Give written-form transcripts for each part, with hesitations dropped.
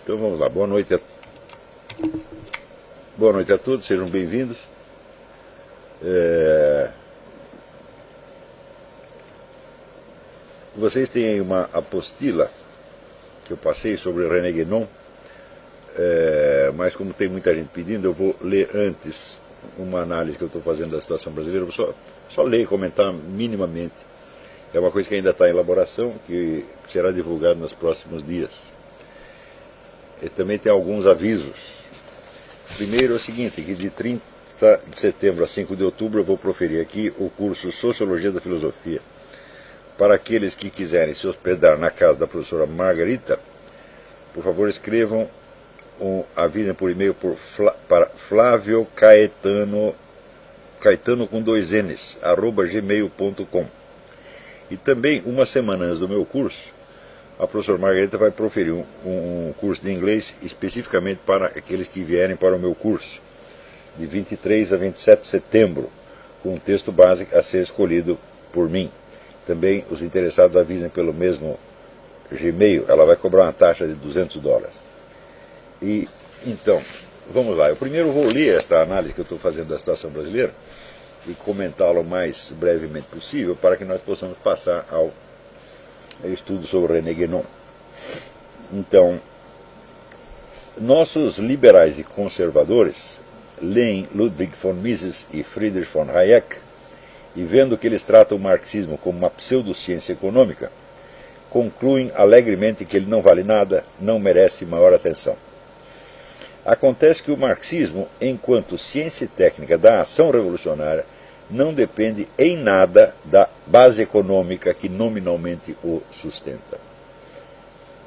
Então vamos lá, boa noite a todos, sejam bem-vindos. Vocês têm aí uma apostila que eu passei sobre René Guénon, mas como tem muita gente pedindo, eu vou ler antes uma análise que eu estou fazendo da situação brasileira. Eu vou só ler e comentar minimamente. É uma coisa que ainda está em elaboração, que será divulgada nos próximos dias. E também tem alguns avisos. Primeiro é o seguinte, que de 30 de setembro a 5 de outubro eu vou proferir aqui o curso Sociologia da Filosofia. Para aqueles que quiserem se hospedar na casa da professora Margarita, por favor escrevam, avisem por e-mail para Flávio Caetano com 2 N's, @gmail.com. E também, uma semana antes do meu curso, a professora Margarita vai proferir um curso de inglês especificamente para aqueles que vierem para o meu curso, de 23 a 27 de setembro, com um texto básico a ser escolhido por mim. Também os interessados avisem pelo mesmo Gmail, ela vai cobrar uma taxa de $200. E então, vamos lá. Eu primeiro vou ler esta análise que eu estou fazendo da situação brasileira e comentá-la o mais brevemente possível para que nós possamos passar ao estudo sobre René Guénon. Então, nossos liberais e conservadores leem Ludwig von Mises e Friedrich von Hayek e, vendo que eles tratam o marxismo como uma pseudociência econômica, concluem alegremente que ele não vale nada, não merece maior atenção. Acontece que o marxismo, enquanto ciência técnica da ação revolucionária, não depende em nada da base econômica que nominalmente o sustenta.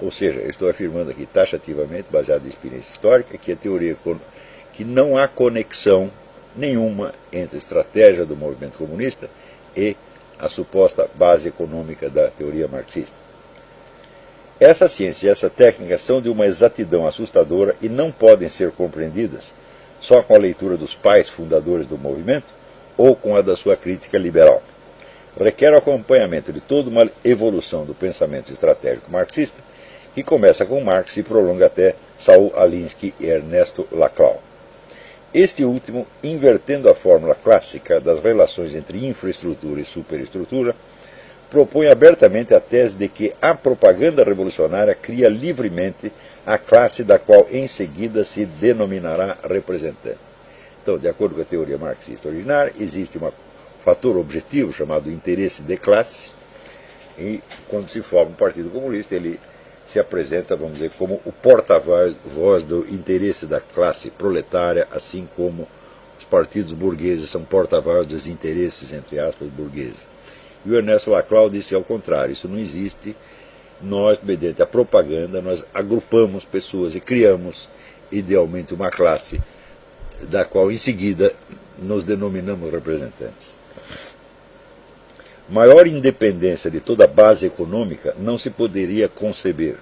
Ou seja, eu estou afirmando aqui taxativamente, baseado em experiência histórica, que a teoria que não há conexão nenhuma entre a estratégia do movimento comunista e a suposta base econômica da teoria marxista. Essa ciência e essa técnica são de uma exatidão assustadora e não podem ser compreendidas só com a leitura dos pais fundadores do movimento ou com a da sua crítica liberal. Requer o acompanhamento de toda uma evolução do pensamento estratégico marxista, que começa com Marx e prolonga até Saul Alinsky e Ernesto Laclau. Este último, invertendo a fórmula clássica das relações entre infraestrutura e superestrutura, propõe abertamente a tese de que a propaganda revolucionária cria livremente a classe da qual em seguida se denominará representante. Então, de acordo com a teoria marxista originária, existe um fator objetivo chamado interesse de classe, e quando se forma o Partido Comunista, ele se apresenta, vamos dizer, como o porta-voz do interesse da classe proletária, assim como os partidos burgueses são porta-voz dos interesses, entre aspas, burgueses. E o Ernesto Laclau disse ao contrário, isso não existe. Nós, mediante a propaganda, nós agrupamos pessoas e criamos, idealmente, uma classe da qual, em seguida, nos denominamos representantes. Maior independência de toda a base econômica não se poderia conceber.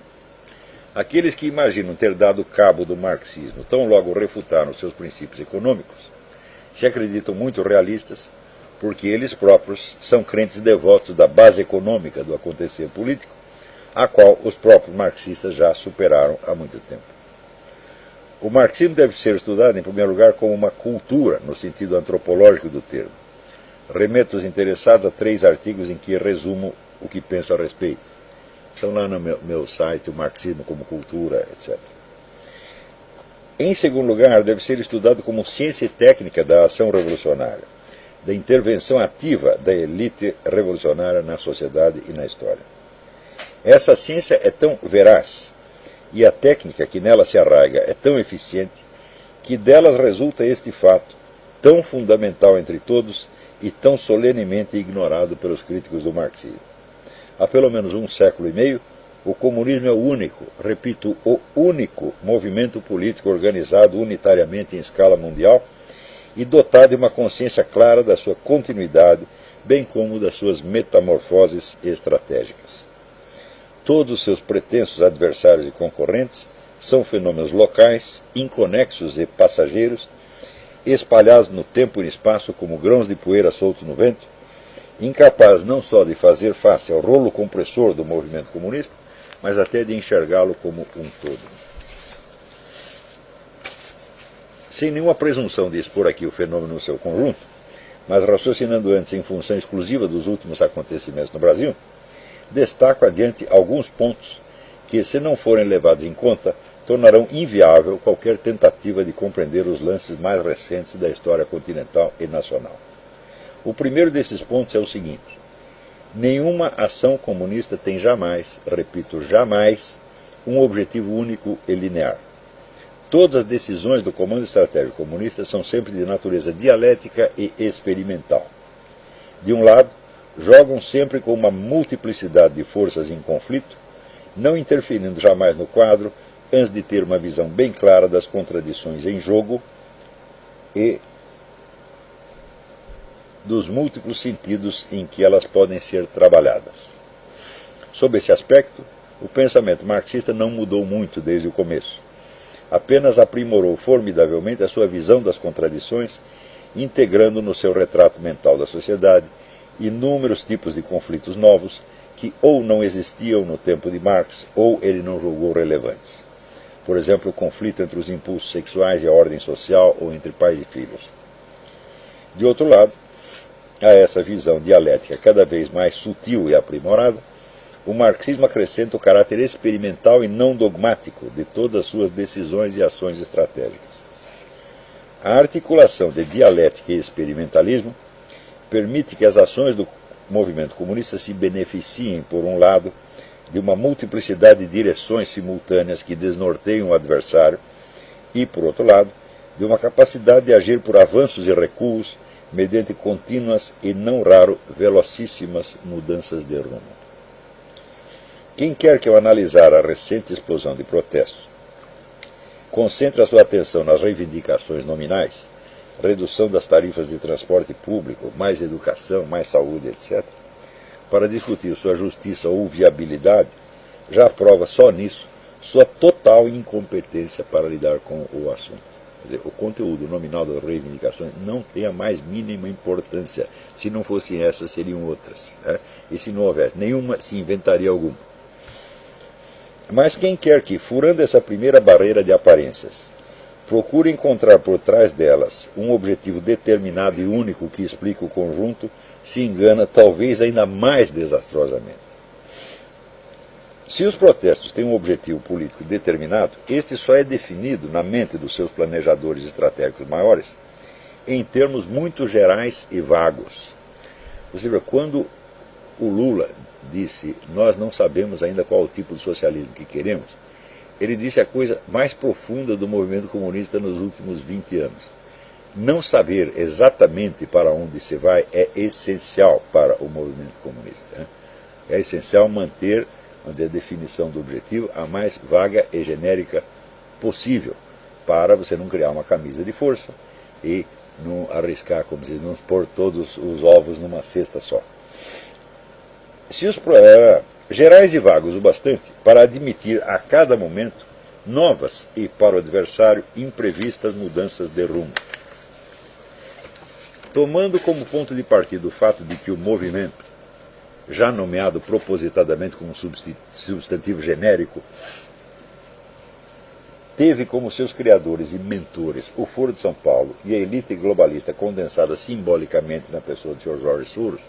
Aqueles que imaginam ter dado cabo do marxismo tão logo refutaram seus princípios econômicos, se acreditam muito realistas, porque eles próprios são crentes devotos da base econômica do acontecer político, a qual os próprios marxistas já superaram há muito tempo. O marxismo deve ser estudado, em primeiro lugar, como uma cultura, no sentido antropológico do termo. Remeto os interessados a 3 artigos em que resumo o que penso a respeito. Estão lá no meu site, o Marxismo como Cultura, etc. Em segundo lugar, deve ser estudado como ciência técnica da ação revolucionária, da intervenção ativa da elite revolucionária na sociedade e na história. Essa ciência é tão veraz e a técnica que nela se arraiga é tão eficiente que delas resulta este fato, tão fundamental entre todos e tão solenemente ignorado pelos críticos do marxismo. Há pelo menos 1 século e meio, o comunismo é o único, repito, o único movimento político organizado unitariamente em escala mundial e dotado de uma consciência clara da sua continuidade, bem como das suas metamorfoses estratégicas. Todos os seus pretensos adversários e concorrentes são fenômenos locais, inconexos e passageiros, espalhados no tempo e no espaço como grãos de poeira soltos no vento, incapazes não só de fazer face ao rolo compressor do movimento comunista, mas até de enxergá-lo como um todo. Sem nenhuma presunção de expor aqui o fenômeno no seu conjunto, mas raciocinando antes em função exclusiva dos últimos acontecimentos no Brasil, destaco adiante alguns pontos que, se não forem levados em conta, tornarão inviável qualquer tentativa de compreender os lances mais recentes da história continental e nacional. O primeiro desses pontos é o seguinte: nenhuma ação comunista tem jamais, repito, jamais, um objetivo único e linear. Todas as decisões do Comando Estratégico Comunista são sempre de natureza dialética e experimental. De um lado, jogam sempre com uma multiplicidade de forças em conflito, não interferindo jamais no quadro, antes de ter uma visão bem clara das contradições em jogo e dos múltiplos sentidos em que elas podem ser trabalhadas. Sob esse aspecto, o pensamento marxista não mudou muito desde o começo. Apenas aprimorou formidavelmente a sua visão das contradições, integrando no seu retrato mental da sociedade inúmeros tipos de conflitos novos que ou não existiam no tempo de Marx ou ele não julgou relevantes. Por exemplo, o conflito entre os impulsos sexuais e a ordem social ou entre pais e filhos. De outro lado, a essa visão dialética cada vez mais sutil e aprimorada, o marxismo acrescenta o caráter experimental e não dogmático de todas as suas decisões e ações estratégicas. A articulação de dialética e experimentalismo permite que as ações do movimento comunista se beneficiem, por um lado, de uma multiplicidade de direções simultâneas que desnorteiam o adversário e, por outro lado, de uma capacidade de agir por avanços e recuos mediante contínuas e, não raro, velocíssimas mudanças de rumo. Quem quer que, ao analisar a recente explosão de protestos, concentre a sua atenção nas reivindicações nominais, redução das tarifas de transporte público, mais educação, mais saúde, etc., para discutir sua justiça ou viabilidade, já prova só nisso sua total incompetência para lidar com o assunto. Quer dizer, o conteúdo nominal das reivindicações não tem a mais mínima importância. Se não fossem essas, seriam outras. Né? E se não houvesse nenhuma, se inventaria alguma. Mas quem quer que, furando essa primeira barreira de aparências, procure encontrar por trás delas um objetivo determinado e único que explica o conjunto, se engana talvez ainda mais desastrosamente. Se os protestos têm um objetivo político determinado, este só é definido na mente dos seus planejadores estratégicos maiores em termos muito gerais e vagos. Ou seja, quando o Lula disse nós não sabemos ainda qual o tipo de socialismo que queremos, ele disse a coisa mais profunda do movimento comunista nos últimos 20 anos. Não saber exatamente para onde se vai é essencial para o movimento comunista. Né? É essencial manter a definição do objetivo a mais vaga e genérica possível, para você não criar uma camisa de força e não arriscar, como diz, não pôr todos os ovos numa cesta só. Se os gerais e vagos o bastante para admitir a cada momento novas e, para o adversário, imprevistas mudanças de rumo. Tomando como ponto de partida o fato de que o movimento, já nomeado propositadamente como substantivo genérico, teve como seus criadores e mentores o Foro de São Paulo e a elite globalista condensada simbolicamente na pessoa do Sr. Jorge Soros,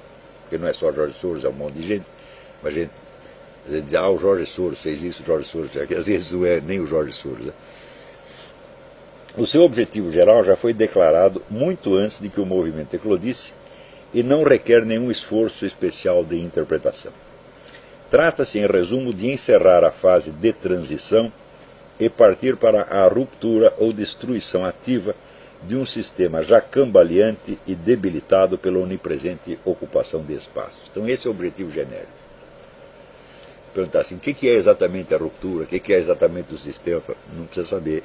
porque não é só Jorge Soros, é um monte de gente, mas a gente diz, o Jorge Soros fez isso, o Jorge Soros, que às vezes não é nem o Jorge Soros. Né? O seu objetivo geral já foi declarado muito antes de que o movimento eclodisse e não requer nenhum esforço especial de interpretação. Trata-se, em resumo, de encerrar a fase de transição e partir para a ruptura ou destruição ativa de um sistema já cambaleante e debilitado pela onipresente ocupação de espaços. Então esse é o objetivo genérico. Perguntar assim, o que é exatamente a ruptura, o que é exatamente o sistema, não precisa saber.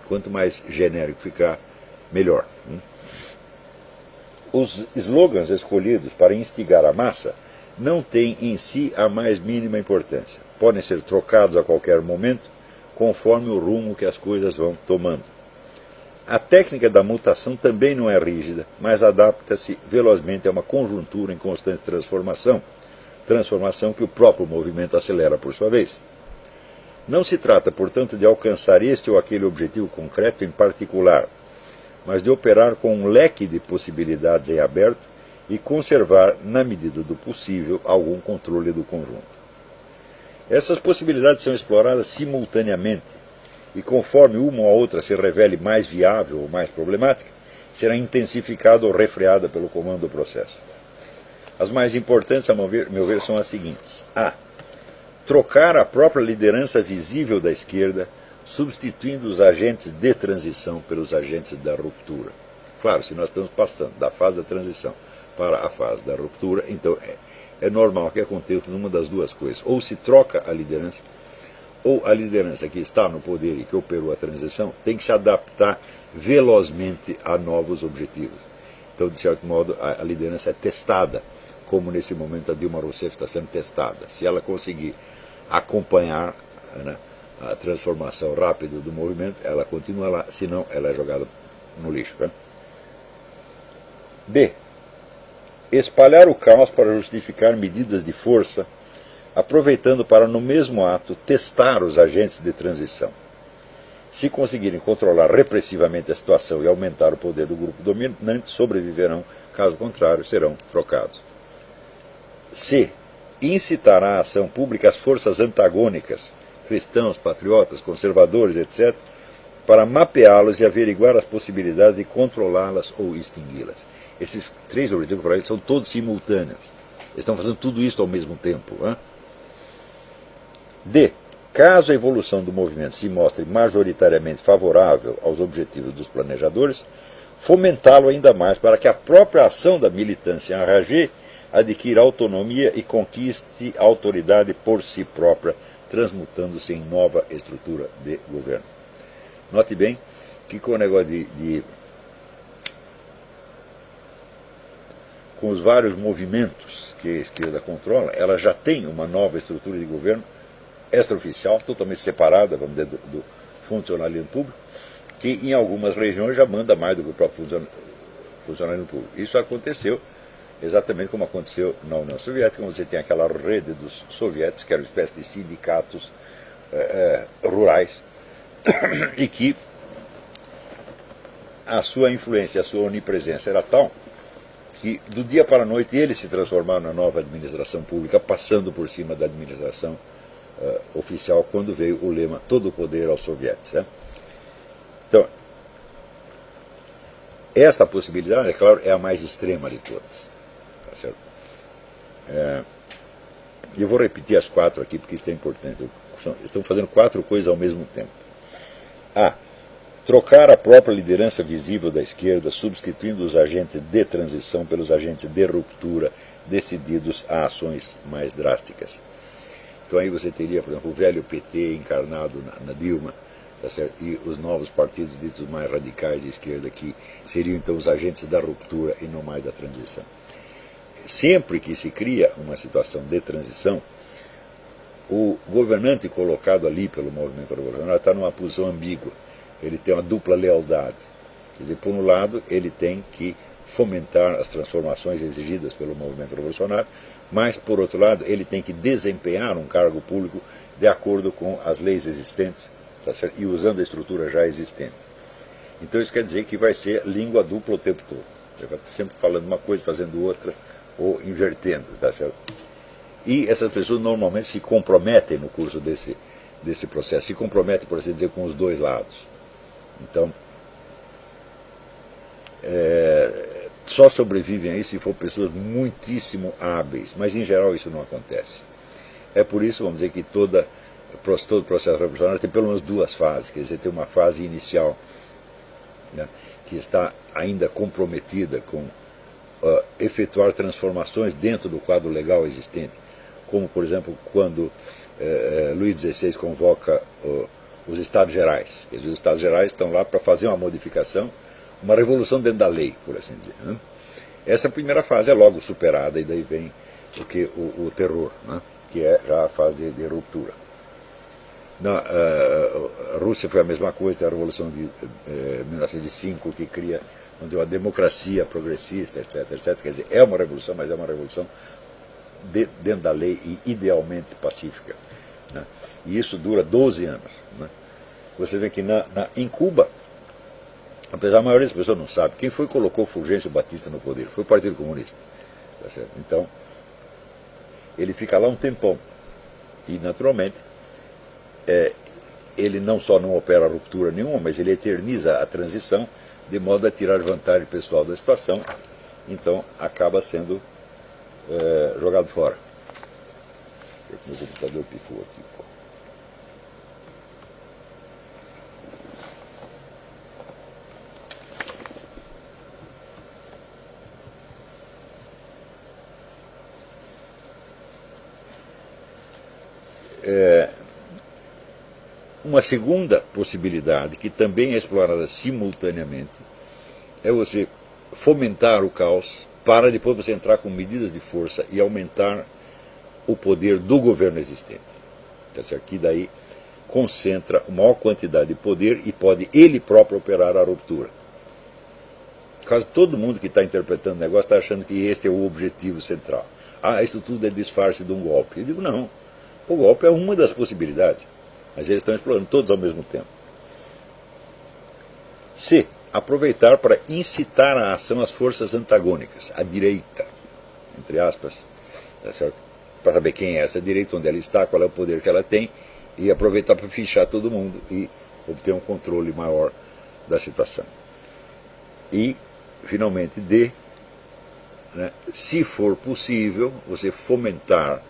Quanto mais genérico ficar, melhor. Os slogans escolhidos para instigar a massa não têm em si a mais mínima importância. Podem ser trocados a qualquer momento, conforme o rumo que as coisas vão tomando. A técnica da mutação também não é rígida, mas adapta-se velozmente a uma conjuntura em constante transformação, transformação que o próprio movimento acelera por sua vez. Não se trata, portanto, de alcançar este ou aquele objetivo concreto em particular, mas de operar com um leque de possibilidades em aberto e conservar, na medida do possível, algum controle do conjunto. Essas possibilidades são exploradas simultaneamente e, conforme uma ou outra se revele mais viável ou mais problemática, será intensificada ou refreada pelo comando do processo. As mais importantes, a meu ver, são as seguintes. A. Trocar a própria liderança visível da esquerda, substituindo os agentes de transição pelos agentes da ruptura. Claro, se nós estamos passando da fase da transição para a fase da ruptura, então é normal que aconteça uma das duas coisas. Ou se troca a liderança, ou a liderança que está no poder e que operou a transição tem que se adaptar velozmente a novos objetivos. Então, de certo modo, a liderança é testada, como nesse momento a Dilma Rousseff está sendo testada. Se ela conseguir acompanhar, né, a transformação rápida do movimento, ela continua lá, senão ela é jogada no lixo. Né? B. Espalhar o caos para justificar medidas de força, aproveitando para, no mesmo ato, testar os agentes de transição. Se conseguirem controlar repressivamente a situação e aumentar o poder do grupo dominante, sobreviverão, caso contrário, serão trocados. C. Incitar à ação pública as forças antagônicas, cristãos, patriotas, conservadores, etc., para mapeá-los e averiguar as possibilidades de controlá-las ou extingui-las. Esses três objetivos que eu falei são todos simultâneos. Eles estão fazendo tudo isso ao mesmo tempo. Hein? D. Caso a evolução do movimento se mostre majoritariamente favorável aos objetivos dos planejadores, fomentá-lo ainda mais para que a própria ação da militância enragée adquira autonomia e conquiste autoridade por si própria, transmutando-se em nova estrutura de governo. Note bem que com o negócio com os vários movimentos que a esquerda controla, ela já tem uma nova estrutura de governo extraoficial, totalmente separada, vamos dizer, do funcionalismo público, que em algumas regiões já manda mais do que o próprio funcionalismo público. Isso aconteceu exatamente como aconteceu na União Soviética, onde você tem aquela rede dos sovietes, que era uma espécie de sindicatos rurais, e que a sua influência, a sua onipresença era tal que do dia para a noite eles se transformaram na nova administração pública, passando por cima da administração oficial, quando veio o lema todo o poder aos sovietes. Né? Então, esta possibilidade, é claro, é a mais extrema de todas. Tá certo? Eu vou repetir as quatro aqui, porque isso é importante. Estão fazendo quatro coisas ao mesmo tempo. A. Trocar a própria liderança visível da esquerda, substituindo os agentes de transição pelos agentes de ruptura, decididos a ações mais drásticas. Então aí você teria, por exemplo, o velho PT encarnado na Dilma, tá certo? E os novos partidos ditos mais radicais de esquerda, que seriam então os agentes da ruptura e não mais da transição. Sempre que se cria uma situação de transição, o governante colocado ali pelo movimento revolucionário está numa posição ambígua. Ele tem uma dupla lealdade. Quer dizer, por um lado, ele tem que fomentar as transformações exigidas pelo movimento revolucionário, mas, por outro lado, ele tem que desempenhar um cargo público de acordo com as leis existentes, tá certo? E usando a estrutura já existente. Então isso quer dizer que vai ser língua dupla o tempo todo. Ele vai sempre falando uma coisa, fazendo outra, ou invertendo. Tá certo? E essas pessoas normalmente se comprometem no curso desse processo, se comprometem, por assim dizer, com os dois lados. Então, só sobrevivem aí se for pessoas muitíssimo hábeis, mas em geral isso não acontece. É por isso, vamos dizer, que todo processo revolucionário tem pelo menos duas fases. Quer dizer, tem uma fase inicial, né, que está ainda comprometida com efetuar transformações dentro do quadro legal existente, como, por exemplo, quando Luís XVI convoca os Estados Gerais. Quer dizer, os Estados Gerais estão lá para fazer uma modificação, uma revolução dentro da lei, por assim dizer. Né? Essa primeira fase é logo superada, e daí vem o terror, né? Que é já a fase de ruptura. Na Rússia foi a mesma coisa, tem a Revolução de 1905, que cria, vamos dizer, uma democracia progressista, etc, etc. Quer dizer, é uma revolução, mas é uma revolução dentro da lei e idealmente pacífica. Né? E isso dura 12 anos. Né? Você vê que em Cuba, Apesar a maioria das pessoas não sabe, quem foi que colocou Fulgêncio Batista no poder? Foi o Partido Comunista. Tá certo? Então, ele fica lá um tempão. E, naturalmente, ele não só não opera ruptura nenhuma, mas ele eterniza a transição, de modo a tirar vantagem pessoal da situação. Então, acaba sendo jogado fora. Meu computador pifou aqui. Uma segunda possibilidade, que também é explorada simultaneamente, é você fomentar o caos para depois você entrar com medidas de força e aumentar o poder do governo existente. Então, aqui daí concentra uma maior quantidade de poder e pode ele próprio operar a ruptura. Quase todo mundo que está interpretando o negócio está achando que este é o objetivo central. Isso tudo é disfarce de um golpe. Eu digo, não. O golpe é uma das possibilidades, mas eles estão explorando todos ao mesmo tempo. C. Aproveitar para incitar a ação as forças antagônicas, a direita, entre aspas, tá certo? Para saber quem é essa direita, onde ela está, qual é o poder que ela tem, e aproveitar para fichar todo mundo e obter um controle maior da situação. E, finalmente, D. Se for possível, você fomentar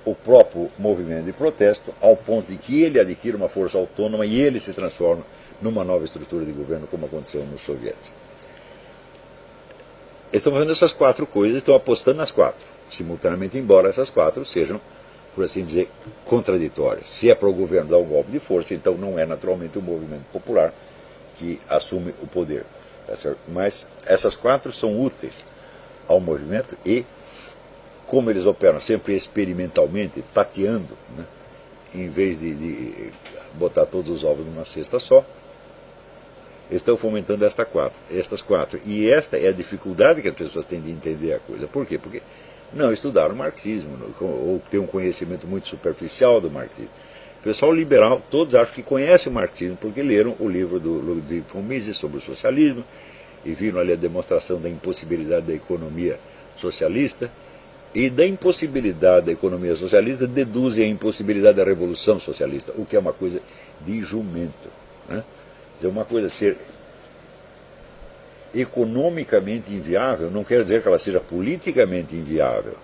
o próprio movimento de protesto ao ponto de que ele adquira uma força autônoma e ele se transforma numa nova estrutura de governo, como aconteceu nos soviéticos. Eles estão fazendo essas quatro coisas, estão apostando nas quatro, simultaneamente, embora essas quatro sejam, por assim dizer, contraditórias. Se é para o governo dar um golpe de força, então não é naturalmente o movimento popular que assume o poder. Tá certo? Mas essas quatro são úteis ao movimento e, como eles operam sempre experimentalmente, tateando, em vez de botar todos os ovos numa cesta só, estão fomentando estas quatro. E esta é a dificuldade que as pessoas têm de entender a coisa. Por quê? Porque não estudaram marxismo, ou têm um conhecimento muito superficial do marxismo. O pessoal liberal, todos acham que conhecem o marxismo porque leram o livro do Ludwig von Mises sobre o socialismo e viram ali a demonstração da impossibilidade da economia socialista. E da impossibilidade da economia socialista deduzem a impossibilidade da revolução socialista, o que é uma coisa de jumento. Quer dizer, uma coisa ser economicamente inviável não quer dizer que ela seja politicamente inviável.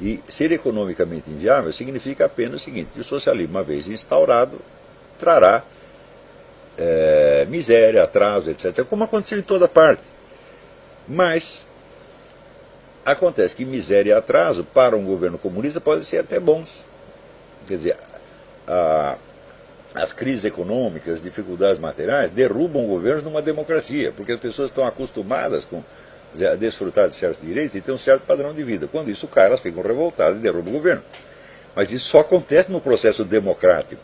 E ser economicamente inviável significa apenas o seguinte, que o socialismo, uma vez instaurado, trará miséria, atraso, etc., como aconteceu em toda parte. Mas acontece que miséria e atraso para um governo comunista podem ser até bons. Quer dizer, as crises econômicas, as dificuldades materiais derrubam governos numa democracia, porque as pessoas estão acostumadas a desfrutar de certos direitos e ter um certo padrão de vida. Quando isso cai, elas ficam revoltadas e derrubam o governo. Mas isso só acontece no processo democrático.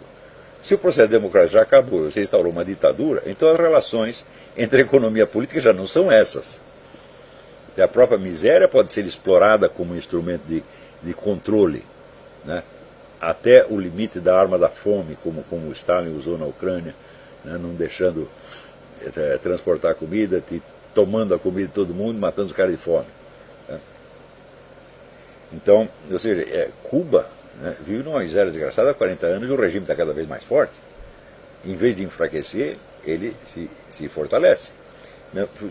Se o processo democrático já acabou e você instaurou uma ditadura, então as relações entre a economia e a política já não são essas. A própria miséria pode ser explorada como instrumento de controle, até o limite da arma da fome, como o Stalin usou na Ucrânia, não deixando transportar comida, tomando a comida de todo mundo, matando os caras de fome. Então, ou seja, Cuba vive numa miséria desgraçada há 40 anos e o regime está cada vez mais forte. Em vez de enfraquecer, ele se fortalece.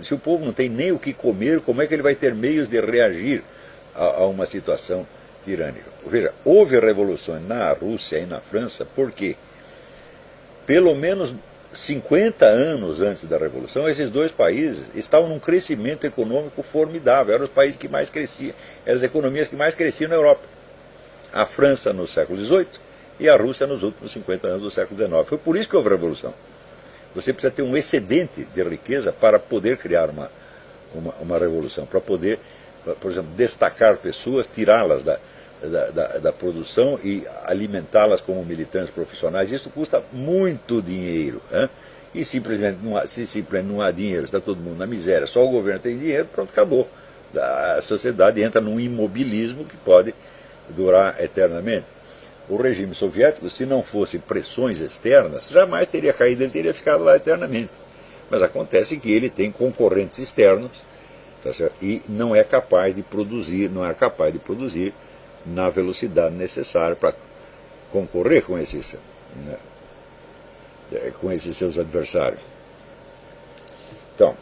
Se o povo não tem nem o que comer, como é que ele vai ter meios de reagir a uma situação tirânica? Veja, houve revoluções na Rússia e na França, porque pelo menos 50 anos antes da Revolução, esses dois países estavam num crescimento econômico formidável. Eram os países que mais cresciam, eram as economias que mais cresciam na Europa. A França no século XVIII e a Rússia nos últimos 50 anos do século XIX. Foi por isso que houve Revolução. Você precisa ter um excedente de riqueza para poder criar uma revolução, para poder, por exemplo, destacar pessoas, tirá-las da produção e alimentá-las como militantes profissionais. Isso custa muito dinheiro. E simplesmente não há dinheiro, está todo mundo na miséria, só o governo tem dinheiro, pronto, acabou. A sociedade entra num imobilismo que pode durar eternamente. O regime soviético, se não fosse pressões externas, jamais teria caído, ele teria ficado lá eternamente. Mas acontece que ele tem concorrentes externos, tá certo? E não é capaz de produzir, na velocidade necessária para concorrer com esses, né, com esses seus adversários. Então,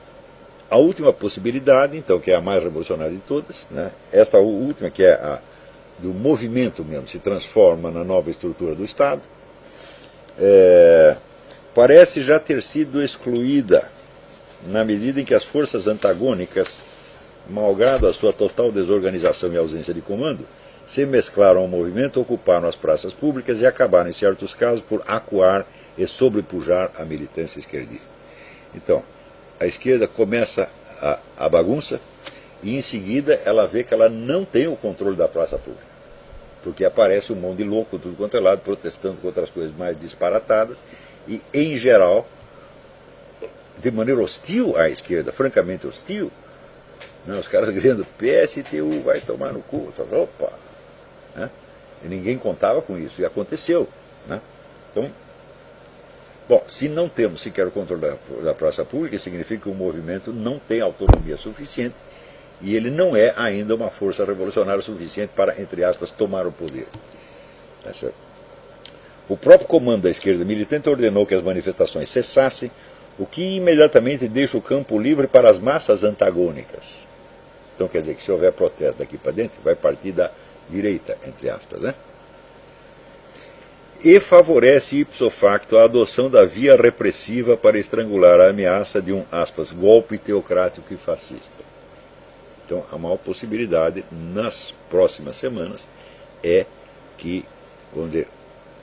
a última possibilidade, então, que é a mais revolucionária de todas, né, esta última, que é a do movimento mesmo, se transforma na nova estrutura do Estado, parece já ter sido excluída na medida em que as forças antagônicas, malgrado a sua total desorganização e ausência de comando, se mesclaram ao movimento, ocuparam as praças públicas e acabaram, em certos casos, por acuar e sobrepujar a militância esquerdista. Então, a esquerda começa a bagunça e, em seguida, ela vê que ela não tem o controle da praça pública. Porque aparece um monte de louco, tudo quanto é lado, protestando contra as coisas mais disparatadas e, em geral, de maneira hostil à esquerda, francamente hostil, né, os caras gritando, PSTU vai tomar no cu. Opa! Né? E ninguém contava com isso, e aconteceu. Né? Então, bom, se não temos sequer o controle da praça pública, significa que o movimento não tem autonomia suficiente e ele não é ainda uma força revolucionária suficiente para, entre aspas, tomar o poder. Tá certo? O próprio comando da esquerda militante ordenou que as manifestações cessassem, o que imediatamente deixa o campo livre para as massas antagônicas. Então quer dizer que se houver protesto daqui para dentro, vai partir da direita, entre aspas, né? E favorece ipso facto a adoção da via repressiva para estrangular a ameaça de um, aspas, golpe teocrático e fascista. Então a maior possibilidade nas próximas semanas é que, vamos dizer,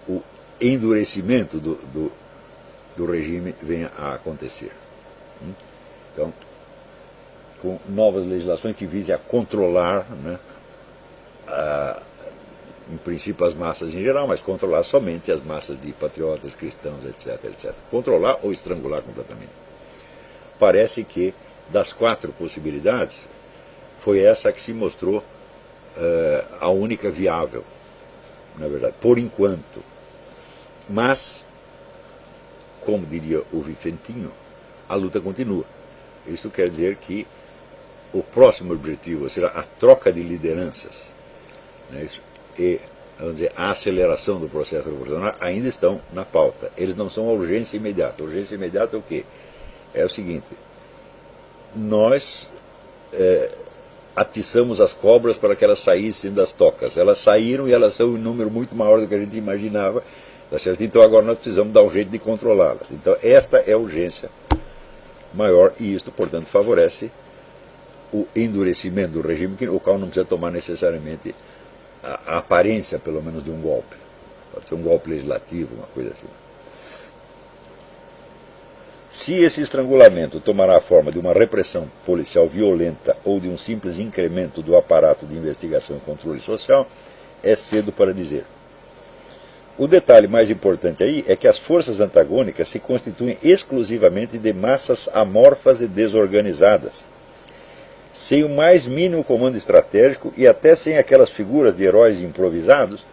o endurecimento do regime venha a acontecer. Então, com novas legislações que visem a controlar, né, em princípio as massas em geral, mas controlar somente as massas de patriotas, cristãos, etc, etc. Controlar ou estrangular completamente. Parece que, das 4 possibilidades, foi essa que se mostrou a única viável, na verdade, por enquanto. Mas, como diria o Vicentinho, a luta continua. Isso quer dizer que o próximo objetivo será a troca de lideranças, né, isso, e, vamos dizer, a aceleração do processo revolucionário ainda estão na pauta. Eles não são a urgência imediata. A urgência imediata é o quê? É o seguinte: nós atiçamos as cobras para que elas saíssem das tocas. Elas saíram e elas são em número muito maior do que a gente imaginava. Tá certo? Então agora nós precisamos dar um jeito de controlá-las. Então esta é a urgência maior e isto, portanto, favorece o endurecimento do regime, o qual não precisa tomar necessariamente a aparência, pelo menos, de um golpe. Pode ser um golpe legislativo, uma coisa assim. Se esse estrangulamento tomará a forma de uma repressão policial violenta ou de um simples incremento do aparato de investigação e controle social, é cedo para dizer. O detalhe mais importante aí é que as forças antagônicas se constituem exclusivamente de massas amorfas e desorganizadas, sem o mais mínimo comando estratégico e até sem aquelas figuras de heróis improvisados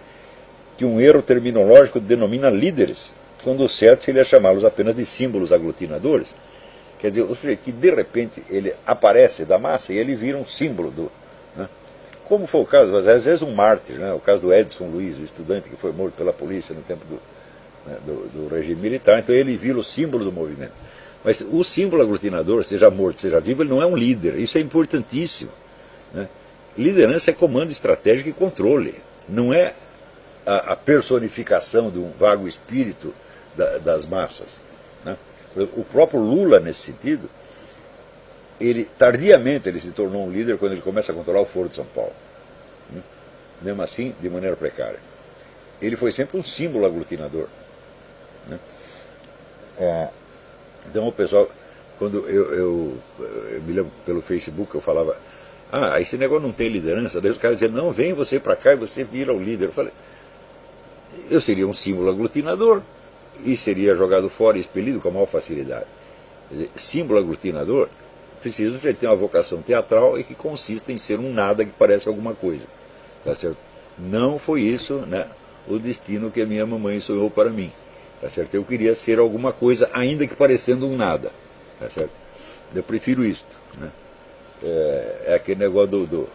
que um erro terminológico denomina líderes, quando o certo seria chamá-los apenas de símbolos aglutinadores. Quer dizer, o sujeito que de repente ele aparece da massa e ele vira um símbolo do... Né? Como foi o caso, às vezes um mártir, né? O caso do Edson Luiz, o estudante que foi morto pela polícia no tempo do regime militar, então ele vira o símbolo do movimento. Mas o símbolo aglutinador, seja morto, seja vivo, ele não é um líder, isso é importantíssimo. Né? Liderança é comando estratégico e controle, não é a personificação de um vago espírito das massas. Né? O próprio Lula, nesse sentido, tardiamente ele se tornou um líder quando ele começa a controlar o Foro de São Paulo. Né? Mesmo assim, de maneira precária. Ele foi sempre um símbolo aglutinador. Né? Então o pessoal, quando eu me lembro pelo Facebook, eu falava, esse negócio não tem liderança. Daí os caras diziam, não, vem você para cá e você vira o líder. Eu falei, eu seria um símbolo aglutinador e seria jogado fora e expelido com a maior facilidade. Quer dizer, símbolo aglutinador precisa ter uma vocação teatral e que consiste em ser um nada que parece alguma coisa. Tá certo? Não foi isso, né, o destino que a minha mamãe sonhou para mim. Tá certo? Eu queria ser alguma coisa, ainda que parecendo um nada. tá certo? Eu prefiro isto, né? É aquele negócio do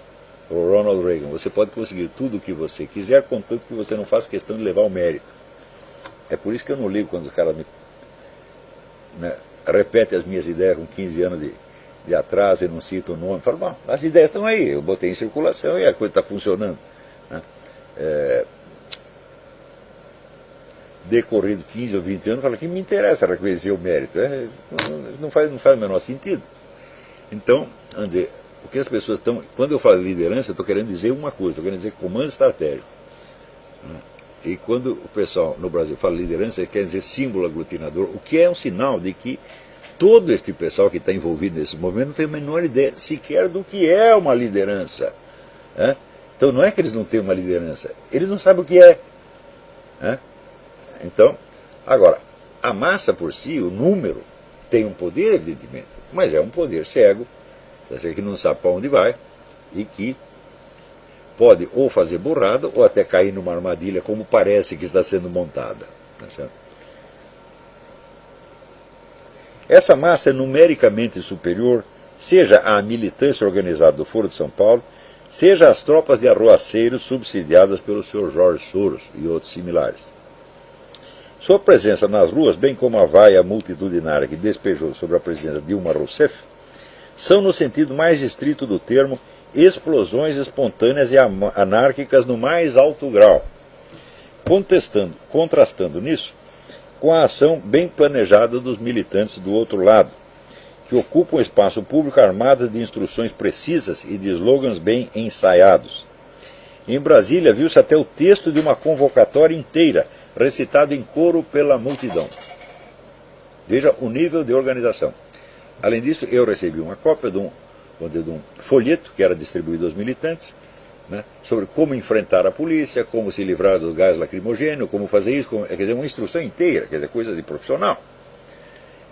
Ronald Reagan. Você pode conseguir tudo o que você quiser, contanto que você não faça questão de levar o mérito. É por isso que eu não ligo quando o cara né, repete as minhas ideias com 15 anos de atraso e não cita o nome. Falo, bom, as ideias estão aí, eu botei em circulação e a coisa está funcionando. Né? Decorrido 15 ou 20 anos, falo que me interessa reconhecer o mérito. Não faz o menor sentido. Então, vamos dizer, o que as pessoas estão. Quando eu falo de liderança, eu estou querendo dizer uma coisa, estou querendo dizer comando estratégico. E quando o pessoal no Brasil fala liderança, ele quer dizer símbolo aglutinador, o que é um sinal de que todo este pessoal que está envolvido nesse movimento não tem a menor ideia sequer do que é uma liderança. Né? Então não é que eles não têm uma liderança, eles não sabem o que é. Né? Então, agora, a massa por si, o número, tem um poder, evidentemente, mas é um poder cego, que não sabe para onde vai e que pode ou fazer burrada ou até cair numa armadilha como parece que está sendo montada. Tá certo? Essa massa é numericamente superior, seja à militância organizada do Foro de São Paulo, seja às tropas de arruaceiros subsidiadas pelo Sr. Jorge Soros e outros similares. Sua presença nas ruas, bem como a vaia multitudinária que despejou sobre a presidenta Dilma Rousseff, são, no sentido mais estrito do termo, explosões espontâneas e anárquicas no mais alto grau, contrastando nisso com a ação bem planejada dos militantes do outro lado, que ocupam o espaço público armadas de instruções precisas e de slogans bem ensaiados. Em Brasília viu-se até o texto de uma convocatória inteira, recitado em coro pela multidão. Veja o nível de organização. Além disso, eu recebi uma cópia de um folheto que era distribuído aos militantes, né, sobre como enfrentar a polícia, como se livrar do gás lacrimogêneo, como fazer isso, quer dizer, uma instrução inteira, quer dizer, coisa de profissional.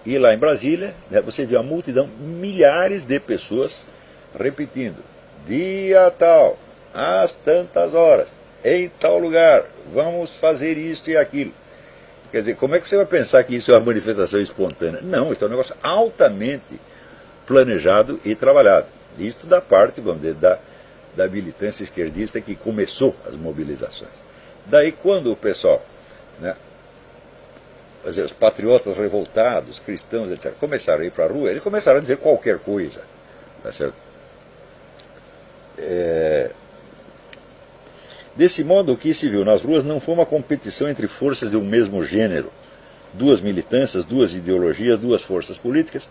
E lá em Brasília, né, você viu a multidão, milhares de pessoas repetindo, dia tal, às tantas horas, em tal lugar, vamos fazer isso e aquilo. Quer dizer, como é que você vai pensar que isso é uma manifestação espontânea? Não, isso é um negócio altamente planejado e trabalhado. Isto da parte, vamos dizer, da militância esquerdista que começou as mobilizações. Daí, quando o pessoal, né, os patriotas revoltados, cristãos, etc., começaram a ir para a rua, eles começaram a dizer qualquer coisa. Tá certo? Desse modo, o que se viu nas ruas não foi uma competição entre forças de um mesmo gênero, duas militâncias, duas ideologias, duas forças políticas,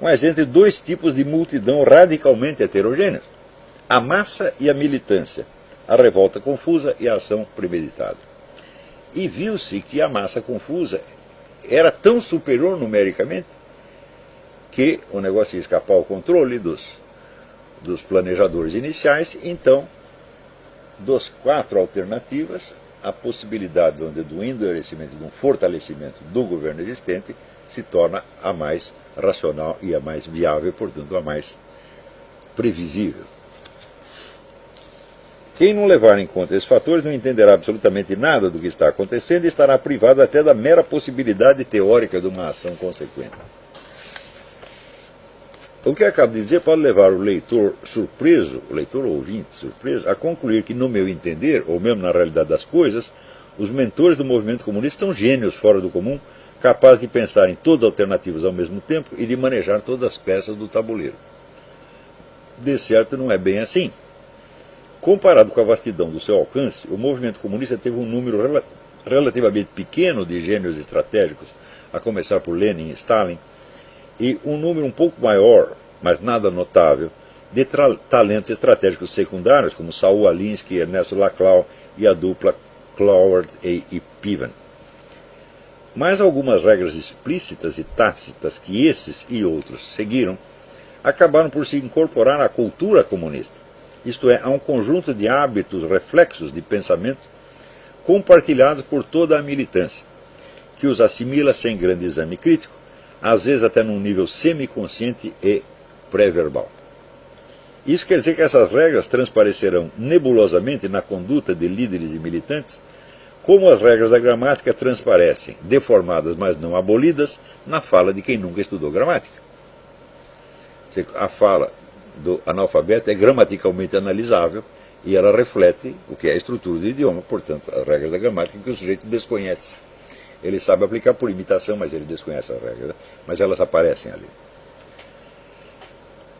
mas entre dois tipos de multidão radicalmente heterogêneos, a massa e a militância, a revolta confusa e a ação premeditada. E viu-se que a massa confusa era tão superior numericamente que o negócio ia escapar ao controle dos planejadores iniciais. Então, dos 4 alternativas, a possibilidade do endurecimento, de um fortalecimento do governo existente, se torna a mais racional e a mais viável, portanto, a mais previsível. Quem não levar em conta esses fatores não entenderá absolutamente nada do que está acontecendo e estará privado até da mera possibilidade teórica de uma ação consequente. O que eu acabo de dizer pode levar o leitor surpreso, o leitor ouvinte surpreso, a concluir que, no meu entender, ou mesmo na realidade das coisas, os mentores do movimento comunista são gênios fora do comum, capazes de pensar em todas as alternativas ao mesmo tempo e de manejar todas as peças do tabuleiro. De certo, não é bem assim. Comparado com a vastidão do seu alcance, o movimento comunista teve um número relativamente pequeno de gênios estratégicos, a começar por Lenin e Stalin, e um número um pouco maior, mas nada notável, de talentos estratégicos secundários, como Saul Alinsky, Ernesto Laclau e a dupla Cloward e Piven. Mas algumas regras explícitas e tácitas que esses e outros seguiram acabaram por se incorporar à cultura comunista, isto é, a um conjunto de hábitos reflexos de pensamento compartilhados por toda a militância, que os assimila sem grande exame crítico, às vezes até num nível semiconsciente e pré-verbal. Isso quer dizer que essas regras transparecerão nebulosamente na conduta de líderes e militantes, como as regras da gramática transparecem, deformadas mas não abolidas, na fala de quem nunca estudou gramática. A fala do analfabeto é gramaticalmente analisável e ela reflete o que é a estrutura do idioma, portanto, as regras da gramática que o sujeito desconhece. Ele sabe aplicar por imitação, mas ele desconhece as regras, mas elas aparecem ali.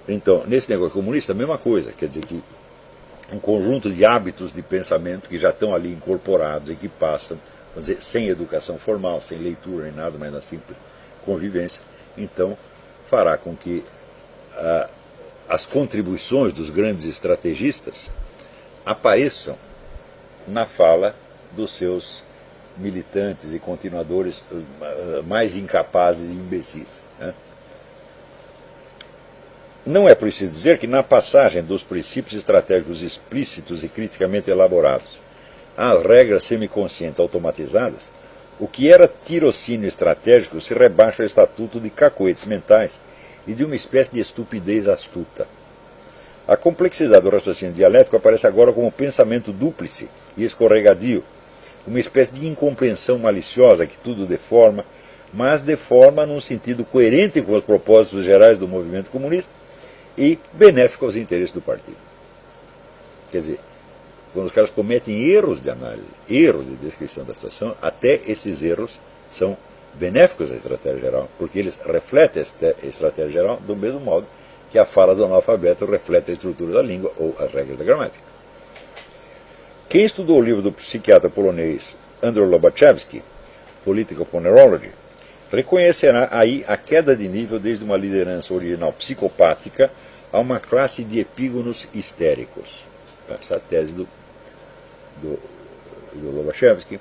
Então, nesse negócio comunista, a mesma coisa, quer dizer que um conjunto de hábitos de pensamento que já estão ali incorporados e que passam, vamos dizer, sem educação formal, sem leitura nem nada, mas na simples convivência, então fará com que as contribuições dos grandes estrategistas apareçam na fala dos seus militantes e continuadores mais incapazes e imbecis. Né? Não é preciso dizer que na passagem dos princípios estratégicos explícitos e criticamente elaborados às regras semiconscientes automatizadas, o que era tirocínio estratégico se rebaixa ao estatuto de cacoetes mentais e de uma espécie de estupidez astuta. A complexidade do raciocínio dialético aparece agora como pensamento dúplice e escorregadio, uma espécie de incompreensão maliciosa que tudo deforma, mas deforma num sentido coerente com os propósitos gerais do movimento comunista e benéfico aos interesses do partido. Quer dizer, quando os caras cometem erros de análise, erros de descrição da situação, até esses erros são benéficos à estratégia geral, porque eles refletem a estratégia geral do mesmo modo que a fala do analfabeto reflete a estrutura da língua ou as regras da gramática. Quem estudou o livro do psiquiatra polonês Andrew Lobachevsky, Political Ponerology, reconhecerá aí a queda de nível desde uma liderança original psicopática a uma classe de epígonos histéricos. Essa é a tese do Lobachevsky.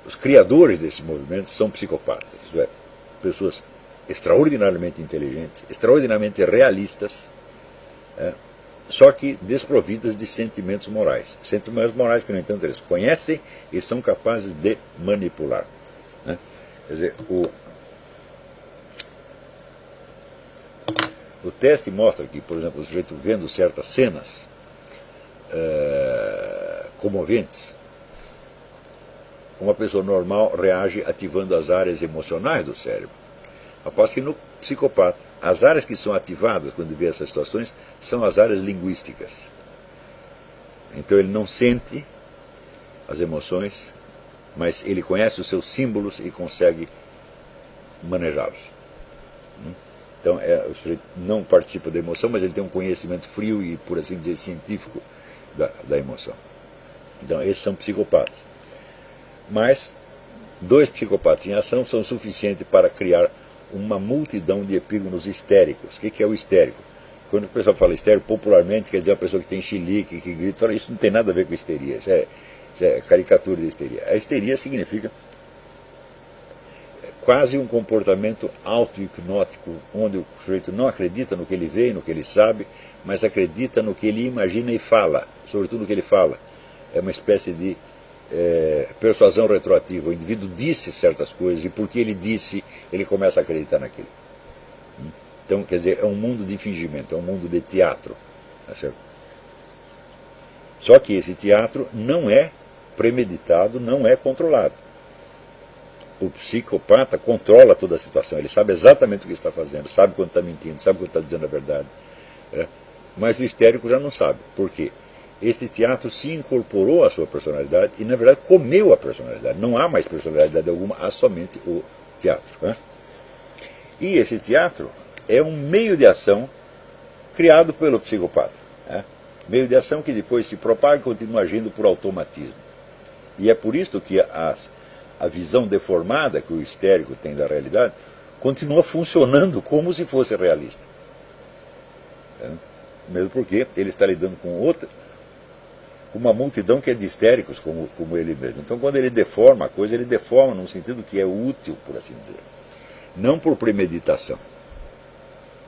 Os criadores desse movimento são psicopatas, isto é, pessoas extraordinariamente inteligentes, extraordinariamente realistas, só que desprovidas de sentimentos morais. Sentimentos morais que, no entanto, eles conhecem e são capazes de manipular. Né? Quer dizer, o teste mostra que, por exemplo, o sujeito vendo certas cenas comoventes, uma pessoa normal reage ativando as áreas emocionais do cérebro. Após que no psicopata, as áreas que são ativadas quando vê essas situações são as áreas linguísticas. Então ele não sente as emoções, mas ele conhece os seus símbolos e consegue manejá-los. Então o sujeito não participa da emoção, mas ele tem um conhecimento frio e, por assim dizer, científico da emoção. Então esses são psicopatas. Mas 2 psicopatas em ação são suficientes para criar uma multidão de epígonos histéricos. O que é o histérico? Quando o pessoal fala histérico, popularmente quer dizer uma pessoa que tem chilique, que grita, fala, isso não tem nada a ver com histeria, isso é caricatura de histeria. A histeria significa quase um comportamento auto-hipnótico, onde o sujeito não acredita no que ele vê e no que ele sabe, mas acredita no que ele imagina e fala, sobretudo no que ele fala. É uma espécie de persuasão retroativa. O indivíduo disse certas coisas e porque ele disse, ele começa a acreditar naquilo. Então, quer dizer, é um mundo de fingimento, é um mundo de teatro. Tá certo? Só que esse teatro não é premeditado, não é controlado. O psicopata controla toda a situação, ele sabe exatamente o que está fazendo, sabe quando está mentindo, sabe quando está dizendo a verdade. Mas o histérico já não sabe. Por quê? Este teatro se incorporou à sua personalidade e, na verdade, comeu a personalidade. Não há mais personalidade alguma, há somente o teatro. E esse teatro é um meio de ação criado pelo psicopata. Meio de ação que depois se propaga e continua agindo por automatismo. E é por isso que a visão deformada que o histérico tem da realidade continua funcionando como se fosse realista. Mesmo porque ele está lidando com uma multidão que é de histéricos, como ele mesmo. Então, quando ele deforma a coisa, ele deforma num sentido que é útil, por assim dizer. Não por premeditação,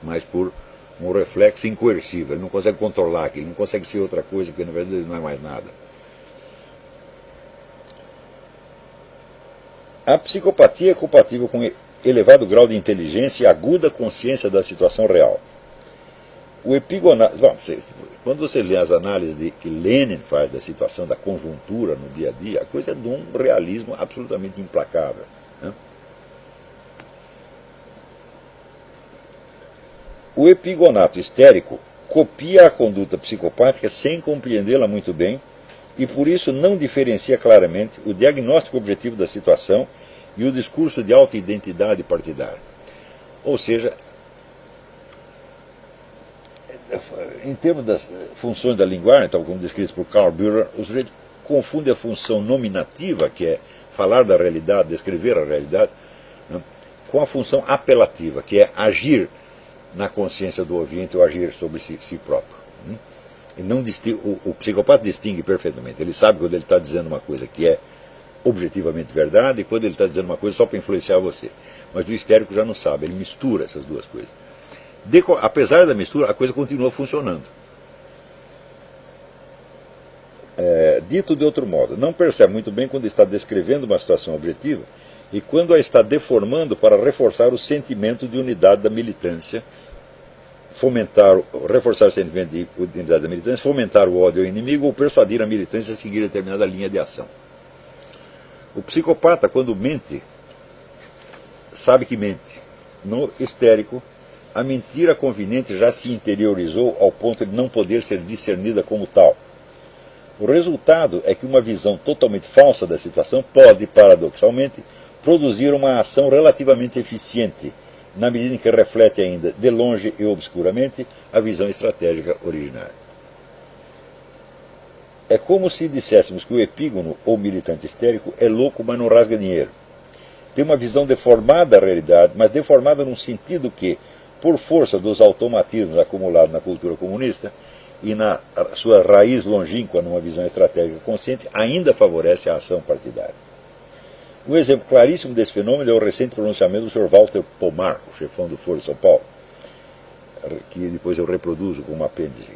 mas por um reflexo incoercível. Ele não consegue controlar aquilo, ele não consegue ser outra coisa, porque na verdade ele não é mais nada. A psicopatia é compatível com elevado grau de inteligência e aguda consciência da situação real. O quando você lê as análises que Lenin faz da situação, da conjuntura no dia a dia, a coisa é de um realismo absolutamente implacável. O epigonato histérico copia a conduta psicopática sem compreendê-la muito bem e por isso não diferencia claramente o diagnóstico objetivo da situação e o discurso de auto-identidade partidária. Ou seja, em termos das funções da linguagem, tal como descrito por Karl Bühler, o sujeito confunde a função nominativa, que é falar da realidade, descrever a realidade, né, com a função apelativa, que é agir na consciência do ouvinte ou agir sobre si próprio. Ele não o psicopata distingue perfeitamente. Ele sabe quando ele está dizendo uma coisa que é objetivamente verdade e quando ele está dizendo uma coisa só para influenciar você. Mas o histérico já não sabe, ele mistura essas duas coisas. Apesar da mistura, a coisa continua funcionando. Dito de outro modo, não percebe muito bem quando está descrevendo uma situação objetiva e quando a está deformando para reforçar o sentimento de unidade da militância, reforçar o sentimento de unidade da militância, fomentar o ódio ao inimigo ou persuadir a militância a seguir determinada linha de ação. O psicopata, quando mente, sabe que mente. No histérico, a mentira conveniente já se interiorizou ao ponto de não poder ser discernida como tal. O resultado é que uma visão totalmente falsa da situação pode, paradoxalmente, produzir uma ação relativamente eficiente, na medida em que reflete ainda, de longe e obscuramente, a visão estratégica originária. É como se disséssemos que o epígono ou militante histérico é louco, mas não rasga dinheiro. Tem uma visão deformada da realidade, mas deformada num sentido que, por força dos automatismos acumulados na cultura comunista e na sua raiz longínqua numa visão estratégica consciente, ainda favorece a ação partidária. Um exemplo claríssimo desse fenômeno é o recente pronunciamento do Sr. Walter Pomar, o chefão do Foro de São Paulo, que depois eu reproduzo com uma apêndice.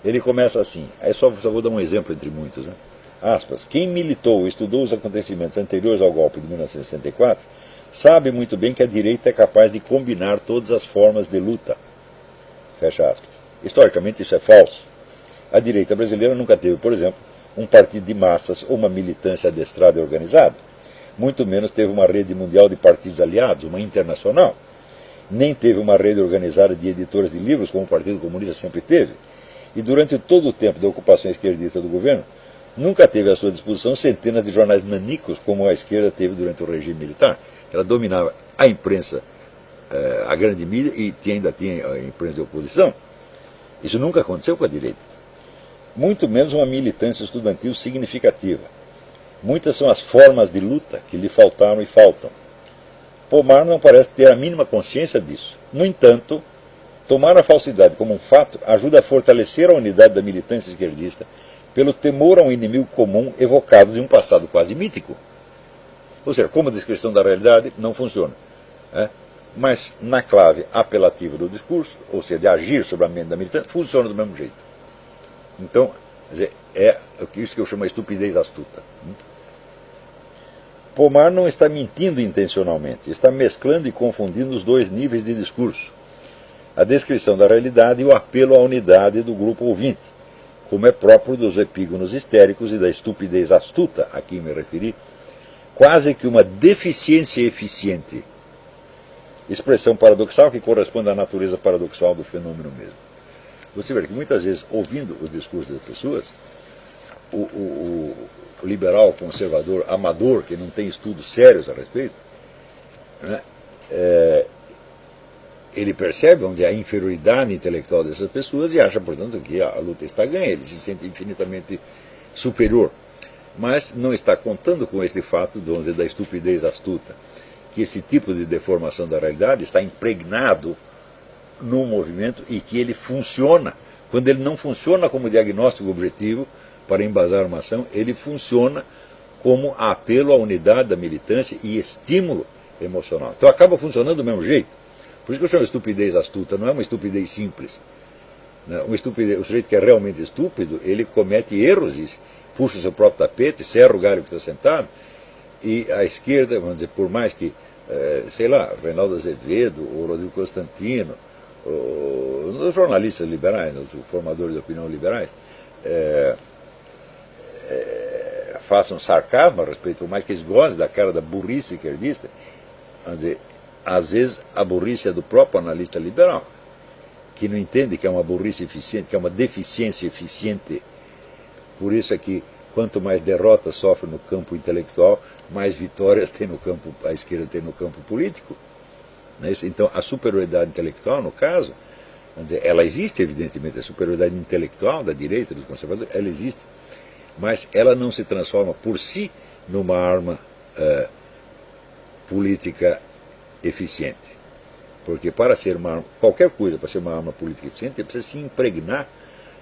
Ele começa assim, aí só vou dar um exemplo entre muitos, né? Aspas, quem militou ou estudou os acontecimentos anteriores ao golpe de 1964 sabe muito bem que a direita é capaz de combinar todas as formas de luta. Fecha aspas. Historicamente isso é falso. A direita brasileira nunca teve, por exemplo, um partido de massas ou uma militância adestrada e organizada. Muito menos teve uma rede mundial de partidos aliados, uma internacional. Nem teve uma rede organizada de editores de livros, como o Partido Comunista sempre teve. E durante todo o tempo da ocupação esquerdista do governo, nunca teve à sua disposição centenas de jornais nanicos, como a esquerda teve durante o regime militar. Ela dominava a imprensa, a grande mídia, e ainda tinha a imprensa de oposição. Isso nunca aconteceu com a direita. Muito menos uma militância estudantil significativa. Muitas são as formas de luta que lhe faltaram e faltam. Pomar não parece ter a mínima consciência disso. No entanto, tomar a falsidade como um fato ajuda a fortalecer a unidade da militância esquerdista pelo temor a um inimigo comum evocado de um passado quase mítico. Ou seja, como descrição da realidade, não funciona. Mas na clave apelativa do discurso, ou seja, de agir sobre a mente da militância, funciona do mesmo jeito. Então, quer dizer, é isso que eu chamo de estupidez astuta. Pomar não está mentindo intencionalmente, está mesclando e confundindo os dois níveis de discurso. A descrição da realidade e o apelo à unidade do grupo ouvinte, como é próprio dos epígonos histéricos e da estupidez astuta a que me referi, quase que uma deficiência eficiente. Expressão paradoxal que corresponde à natureza paradoxal do fenômeno mesmo. Você vê que muitas vezes, ouvindo os discursos das pessoas, o liberal, conservador, amador, que não tem estudos sérios a respeito, né, ele percebe onde a inferioridade intelectual dessas pessoas e acha, portanto, que a luta está ganha, ele se sente infinitamente superior. Mas não está contando com este fato da estupidez astuta, que esse tipo de deformação da realidade está impregnado no movimento e que ele funciona. Quando ele não funciona como diagnóstico objetivo para embasar uma ação, ele funciona como apelo à unidade da militância e estímulo emocional. Então acaba funcionando do mesmo jeito. Por isso que eu chamo de estupidez astuta, não é uma estupidez simples. O sujeito que é realmente estúpido, ele comete erros e puxa o seu próprio tapete, serra o galho que está sentado, e a esquerda, vamos dizer, por mais que, sei lá, Reinaldo Azevedo, ou Rodrigo Constantino, os jornalistas liberais, os formadores de opinião liberais, façam sarcasmo a respeito, por mais que eles gostem da cara da burrice esquerdista, vamos dizer, às vezes a burrice é do próprio analista liberal. que não entende que é uma burrice eficiente, que é uma deficiência eficiente. Por isso é que quanto mais derrotas sofre no campo intelectual, mais vitórias tem no campo, a esquerda tem no campo político. Não é isso? Então, a superioridade intelectual, no caso, ela existe, evidentemente, a superioridade intelectual da direita, dos conservadores, ela existe, mas ela não se transforma por si numa arma política eficiente. Porque para ser qualquer coisa, para ser uma arma política eficiente, precisa se impregnar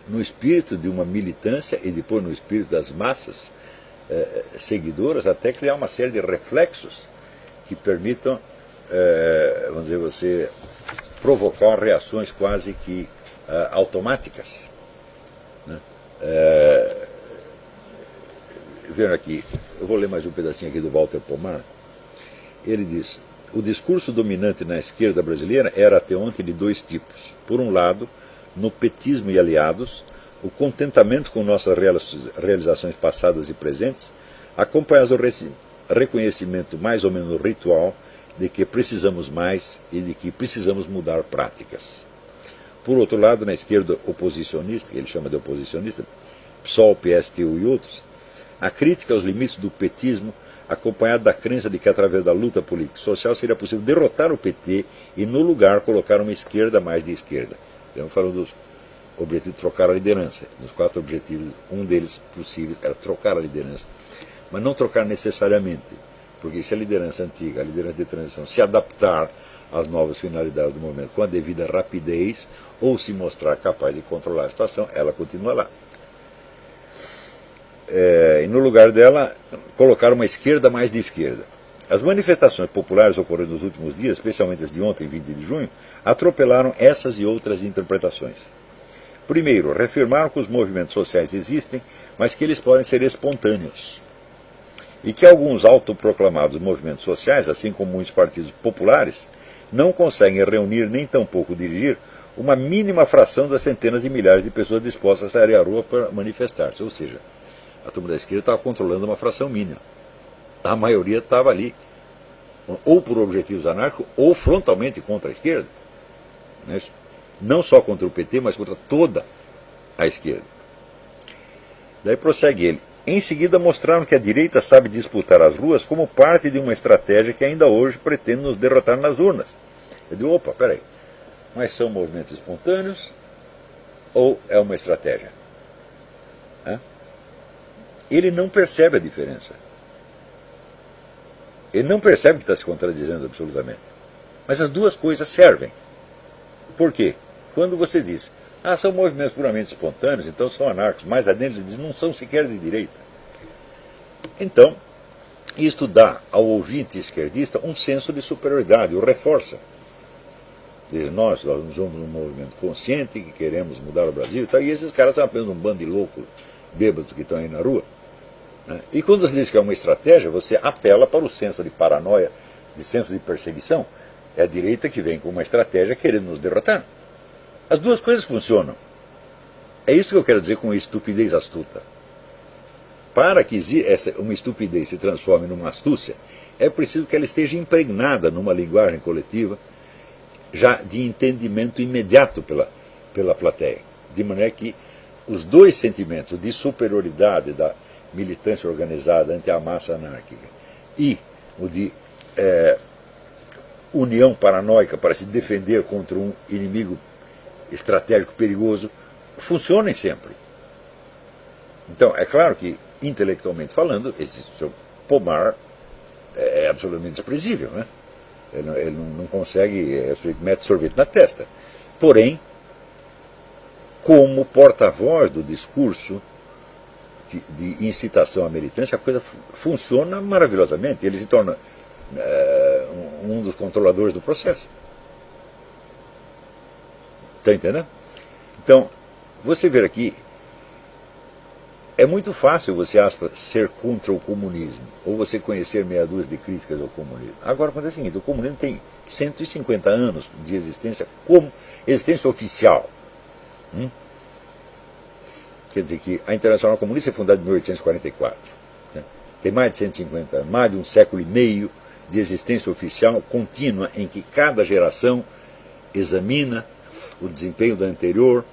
no espírito de uma militância e depois no espírito das massas seguidoras, até criar uma série de reflexos que permitam, vamos dizer, você provocar reações quase que automáticas. Né? Vendo aqui, eu vou ler mais um pedacinho aqui do Walter Pomar. Ele diz: o discurso dominante na esquerda brasileira era até ontem de dois tipos. Por um lado, no petismo e aliados, o contentamento com nossas realizações passadas e presentes, acompanhado do reconhecimento mais ou menos ritual de que precisamos mais e de que precisamos mudar práticas. Por outro lado, na esquerda oposicionista, que ele chama de oposicionista, PSOL, PSTU e outros, a crítica aos limites do petismo, acompanhada da crença de que através da luta política e social seria possível derrotar o PT e no lugar colocar uma esquerda mais de esquerda. Estamos falando dos objetivos de trocar a liderança. Dos 4 objetivos, um deles possíveis era trocar a liderança. Mas não trocar necessariamente, porque se a liderança antiga, a liderança de transição, se adaptar às novas finalidades do movimento com a devida rapidez, ou se mostrar capaz de controlar a situação, ela continua lá. E no lugar dela, colocar uma esquerda mais de esquerda. As manifestações populares ocorrendo nos últimos dias, especialmente as de ontem, 20 de junho, atropelaram essas e outras interpretações. Primeiro, reafirmaram que os movimentos sociais existem, mas que eles podem ser espontâneos. E que alguns autoproclamados movimentos sociais, assim como muitos partidos populares, não conseguem reunir nem tampouco dirigir uma mínima fração das centenas de milhares de pessoas dispostas a sair à rua para manifestar-se. Ou seja, a turma da esquerda estava controlando uma fração mínima. A maioria estava ali, ou por objetivos anárquicos, ou frontalmente contra a esquerda. Não só contra o PT, mas contra toda a esquerda. Daí prossegue ele. Em seguida mostraram que a direita sabe disputar as ruas como parte de uma estratégia que ainda hoje pretende nos derrotar nas urnas. Eu digo, opa, peraí, mas são movimentos espontâneos ou é uma estratégia? Ele não percebe a diferença. Ele não percebe que está se contradizendo absolutamente. Mas as duas coisas servem. Por quê? Quando você diz, são movimentos puramente espontâneos, então são anarcos, mais adentro ele diz, não são sequer de direita. Então, isto dá ao ouvinte esquerdista um senso de superioridade, o reforça. Diz, nós somos um movimento consciente, que queremos mudar o Brasil, e tal, e esses caras são apenas um bando de loucos, bêbados que estão aí na rua. E quando você diz que é uma estratégia, você apela para o senso de paranoia, de senso de perseguição. É a direita que vem com uma estratégia querendo nos derrotar. As duas coisas funcionam. É isso que eu quero dizer com estupidez astuta. Para que uma estupidez se transforme numa astúcia, é preciso que ela esteja impregnada numa linguagem coletiva, já de entendimento imediato pela plateia. De maneira que os dois sentimentos de superioridade da militância organizada ante a massa anárquica e o de união paranoica para se defender contra um inimigo estratégico perigoso, funcionem sempre. Então, é claro que, intelectualmente falando, esse seu Pomar é absolutamente desprezível, né? Ele não consegue, mete sorvete na testa. Porém, como porta-voz do discurso de incitação à militância, a coisa funciona maravilhosamente. Ele se torna um dos controladores do processo. Está entendendo? Então, você ver aqui, é muito fácil você, aspas, ser contra o comunismo, ou você conhecer meia dúzia de críticas ao comunismo. Agora, acontece o seguinte, o comunismo tem 150 anos de existência como existência oficial. Quer dizer que a Internacional Comunista foi fundada em 1844. Né? Tem mais de 150 anos, mais de um século e meio de existência oficial contínua em que cada geração examina, o desempenho da anterior,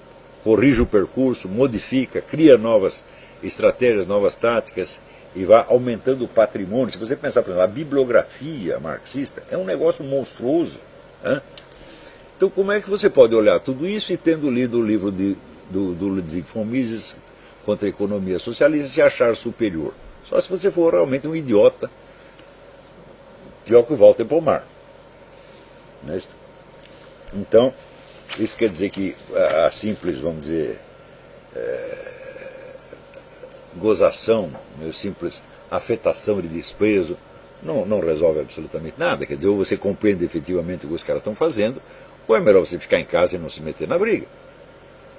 corrige o percurso, modifica, cria novas estratégias, novas táticas e vai aumentando o patrimônio. Se você pensar, por exemplo, a bibliografia marxista é um negócio monstruoso. Né? Então, como é que você pode olhar tudo isso e, tendo lido o livro do Ludwig von Mises contra a economia socialista, se achar superior? Só se você for realmente um idiota, pior que o Walter Pomar. Então, isso quer dizer que a simples, vamos dizer, gozação, a simples afetação de desprezo, não resolve absolutamente nada. Quer dizer, ou você compreende efetivamente o que os caras estão fazendo, ou é melhor você ficar em casa e não se meter na briga.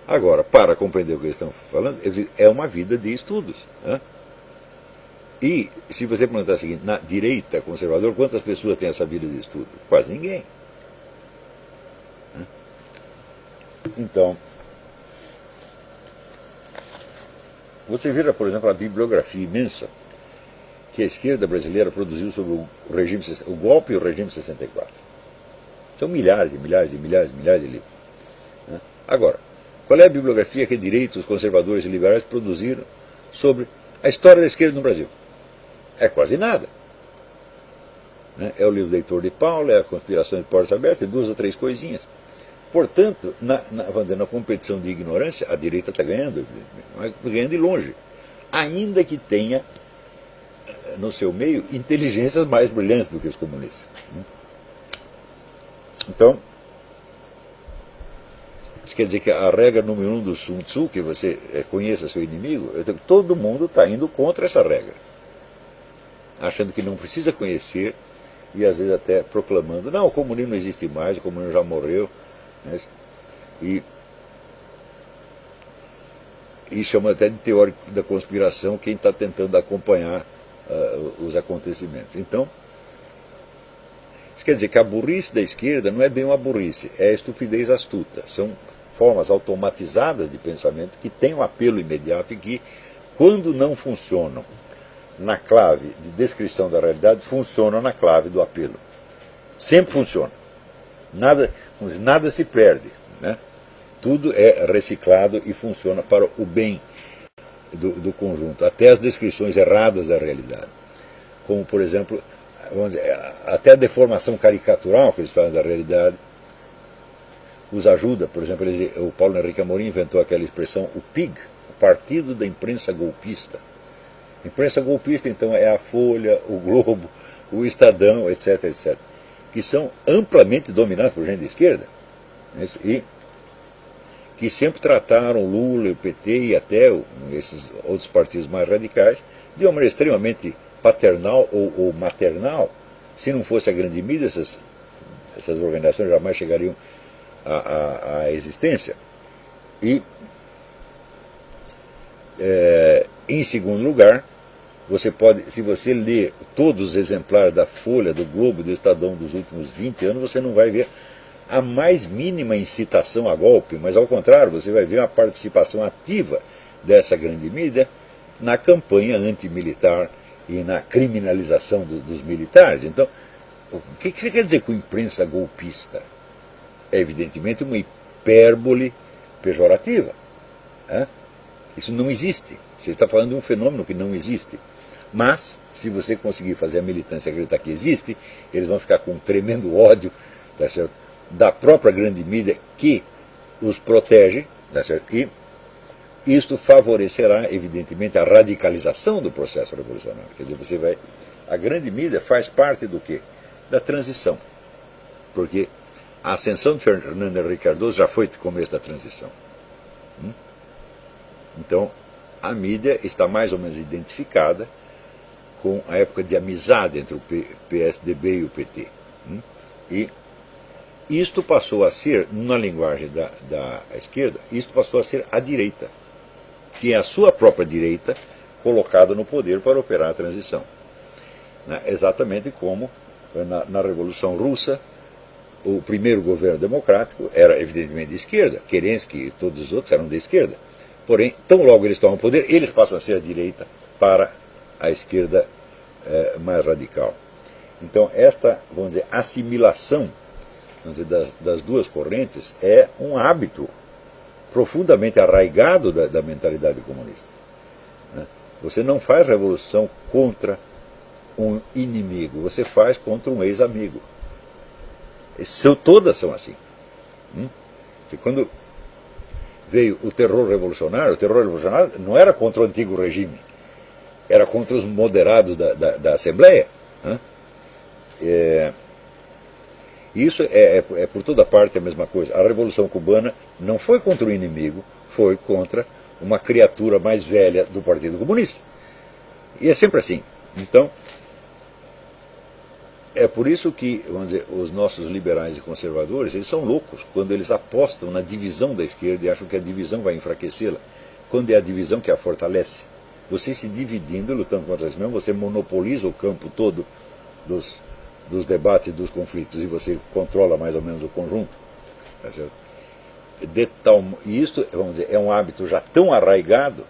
Agora, para compreender o que eles estão falando, é uma vida de estudos. Né? E, se você perguntar o seguinte, na direita conservadora, quantas pessoas têm essa vida de estudo? Quase ninguém. Então, você vira, por exemplo, a bibliografia imensa que a esquerda brasileira produziu sobre o golpe e o regime 64. São milhares e milhares e milhares e milhares de livros. Agora, qual é a bibliografia que a direita, os conservadores e liberais produziram sobre a história da esquerda no Brasil? É quase nada. É o livro do Heitor de Paula, é a Conspiração de Portas Abertas, e 2 ou 3 coisinhas. Portanto, na competição de ignorância, a direita está ganhando, mas ganhando de longe. Ainda que tenha, no seu meio, inteligências mais brilhantes do que os comunistas. Então, isso quer dizer que a regra número 1 do Sun Tzu, que você conheça seu inimigo, todo mundo está indo contra essa regra. Achando que não precisa conhecer e às vezes até proclamando, não, o comunismo não existe mais, o comunismo já morreu. E chama até de teórico da conspiração quem está tentando acompanhar os acontecimentos. Então, isso quer dizer que a burrice da esquerda não é bem uma burrice, é a estupidez astuta. São formas automatizadas de pensamento que têm um apelo imediato e que, quando não funcionam na clave de descrição da realidade, funcionam na clave do apelo. Sempre funciona. Nada se perde. Né? Tudo é reciclado e funciona para o bem do conjunto. Até as descrições erradas da realidade. Como, por exemplo, vamos dizer, até a deformação caricatural que eles fazem da realidade os ajuda. Por exemplo, o Paulo Henrique Amorim inventou aquela expressão, o PIG, o Partido da Imprensa Golpista. A imprensa golpista, então, é a Folha, o Globo, o Estadão, etc., etc., que são amplamente dominados por gente de esquerda, e que sempre trataram o Lula, o PT e até esses outros partidos mais radicais de uma maneira extremamente paternal ou maternal. Se não fosse a grande mídia, essas organizações jamais chegariam à existência. E, em segundo lugar, você pode, se você ler todos os exemplares da Folha, do Globo, do Estadão dos últimos 20 anos, você não vai ver a mais mínima incitação a golpe, mas ao contrário, você vai ver uma participação ativa dessa grande mídia na campanha antimilitar e na criminalização dos militares. Então, o que você quer dizer com imprensa golpista? É evidentemente uma hipérbole pejorativa. Isso não existe. Você está falando de um fenômeno que não existe. Mas, se você conseguir fazer a militância acreditar que existe, eles vão ficar com um tremendo ódio, tá certo, da própria grande mídia que os protege, tá certo? E isto favorecerá, evidentemente, a radicalização do processo revolucionário. Quer dizer, a grande mídia faz parte do quê? Da transição. Porque a ascensão de Fernando Henrique Cardoso já foi o começo da transição. Então, a mídia está mais ou menos identificada com a época de amizade entre o PSDB e o PT. E isto passou a ser, na linguagem da esquerda, isto passou a ser a direita, que é a sua própria direita colocada no poder para operar a transição. Exatamente como na Revolução Russa, o primeiro governo democrático era evidentemente de esquerda, Kerensky e todos os outros eram de esquerda. Porém, tão logo eles tomam o poder, eles passam a ser a direita para a esquerda mais radical. Então, esta, vamos dizer, assimilação vamos dizer, das duas correntes é um hábito profundamente arraigado da mentalidade comunista. Né? Você não faz revolução contra um inimigo, você faz contra um ex-amigo. Todas são assim. Quando veio o terror revolucionário não era contra o antigo regime, era contra os moderados da Assembleia. Né? Isso é por toda parte a mesma coisa. A Revolução Cubana não foi contra o inimigo, foi contra uma criatura mais velha do Partido Comunista. E é sempre assim. Então, é por isso que, vamos dizer, os nossos liberais e conservadores, eles são loucos quando eles apostam na divisão da esquerda e acham que a divisão vai enfraquecê-la, quando é a divisão que a fortalece. Você se dividindo e lutando contra si mesmo, você monopoliza o campo todo dos debates e dos conflitos e você controla mais ou menos o conjunto. Tá certo? E isso, vamos dizer, é um hábito já tão arraigado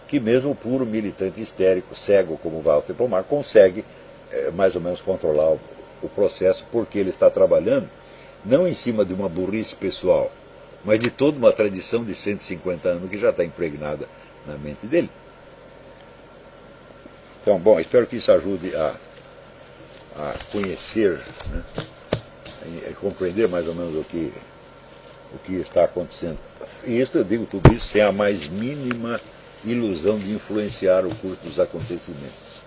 que mesmo o puro militante histérico, cego como Walter Pomar, consegue mais ou menos controlar o processo, porque ele está trabalhando não em cima de uma burrice pessoal, mas de toda uma tradição de 150 anos que já está impregnada na mente dele. Então, bom, espero que isso ajude a conhecer, né, a compreender mais ou menos o que está acontecendo. E isso, eu digo tudo isso sem a mais mínima ilusão de influenciar o curso dos acontecimentos.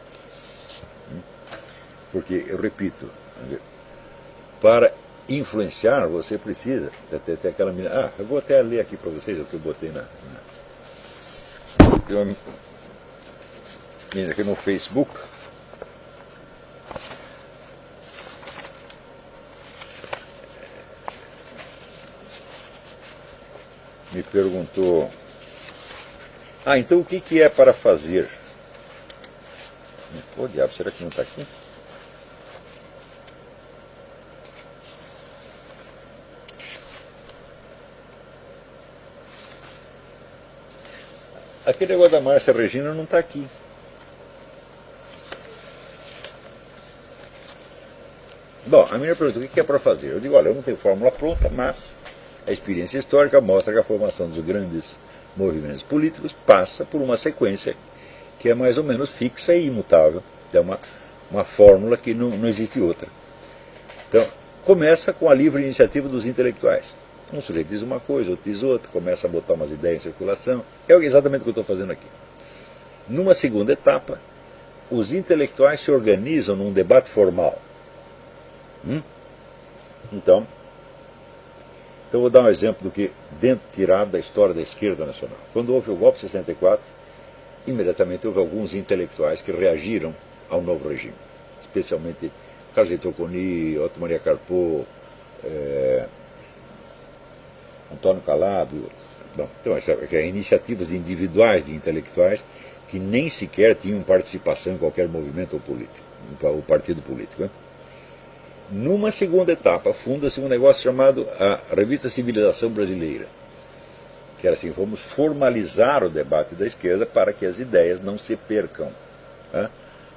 Porque, eu repito, para influenciar você precisa ter aquela menina. Eu vou até ler aqui para vocês o que eu botei tem uma menina aqui no Facebook. Me perguntou: então o que é para fazer? Pô, diabo, será que não está aqui? Aquele negócio da Márcia Regina não está aqui. Bom, a minha pergunta: o que é para fazer? Eu digo: olha, eu não tenho fórmula pronta, mas a experiência histórica mostra que a formação dos grandes movimentos políticos passa por uma sequência que é mais ou menos fixa e imutável. É uma fórmula que não existe outra. Então, começa com a livre iniciativa dos intelectuais. Um sujeito diz uma coisa, outro diz outra, começa a botar umas ideias em circulação. É exatamente o que eu estou fazendo aqui. Numa segunda etapa, os intelectuais se organizam num debate formal. Então, eu vou dar um exemplo do que tirado da história da esquerda nacional. Quando houve o golpe de 64, imediatamente houve alguns intelectuais que reagiram ao novo regime, especialmente Carlos Toconi, Otto Maria Carpo, Antônio Calado e outros. Bom, então, iniciativas individuais de intelectuais que nem sequer tinham participação em qualquer movimento político, o partido político. Né? Numa segunda etapa, funda-se um negócio chamado a Revista Civilização Brasileira, que era assim: vamos formalizar o debate da esquerda para que as ideias não se percam, né?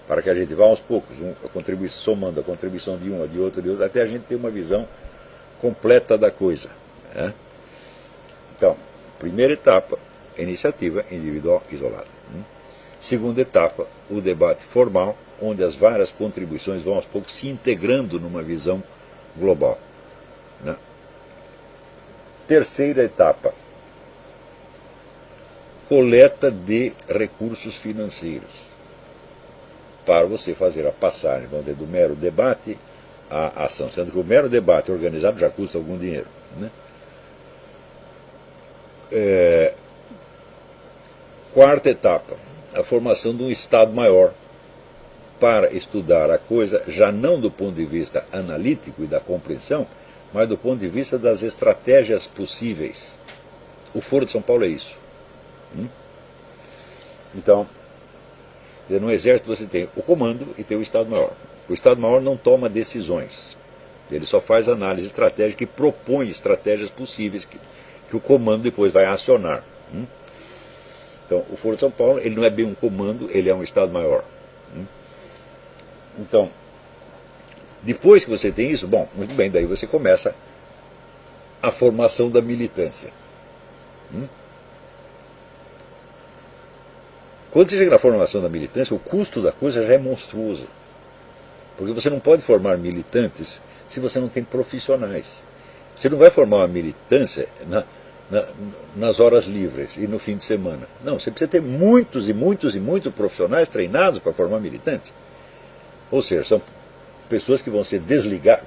Para que a gente vá aos poucos, somando a contribuição de um, de outro, até a gente ter uma visão completa da coisa. Né? Então, primeira etapa, iniciativa individual isolada. Segunda etapa, o debate formal, onde as várias contribuições vão aos poucos se integrando numa visão global. Né? Terceira etapa, coleta de recursos financeiros, para você fazer a passagem, vamos dizer, do mero debate à ação, sendo que o mero debate organizado já custa algum dinheiro. Né? Quarta etapa, a formação de um Estado maior para estudar a coisa, já não do ponto de vista analítico e da compreensão, mas do ponto de vista das estratégias possíveis. O Foro de São Paulo é isso. Então, no Exército você tem o comando e tem o Estado-Maior. O Estado-Maior não toma decisões. Ele só faz análise estratégica e propõe estratégias possíveis que o comando depois vai acionar. Então, o Foro de São Paulo, ele não é bem um comando, ele é um Estado-Maior. Então, Depois que você tem isso, bom, muito bem, daí você começa a formação da militância. Quando você chega na formação da militância, o custo da coisa já é monstruoso. Porque você não pode formar militantes se você não tem profissionais. Você não vai formar uma militância nas horas livres e no fim de semana. Não, você precisa ter muitos e muitos e muitos profissionais treinados para formar militante. Ou seja, são pessoas que vão ser desligadas,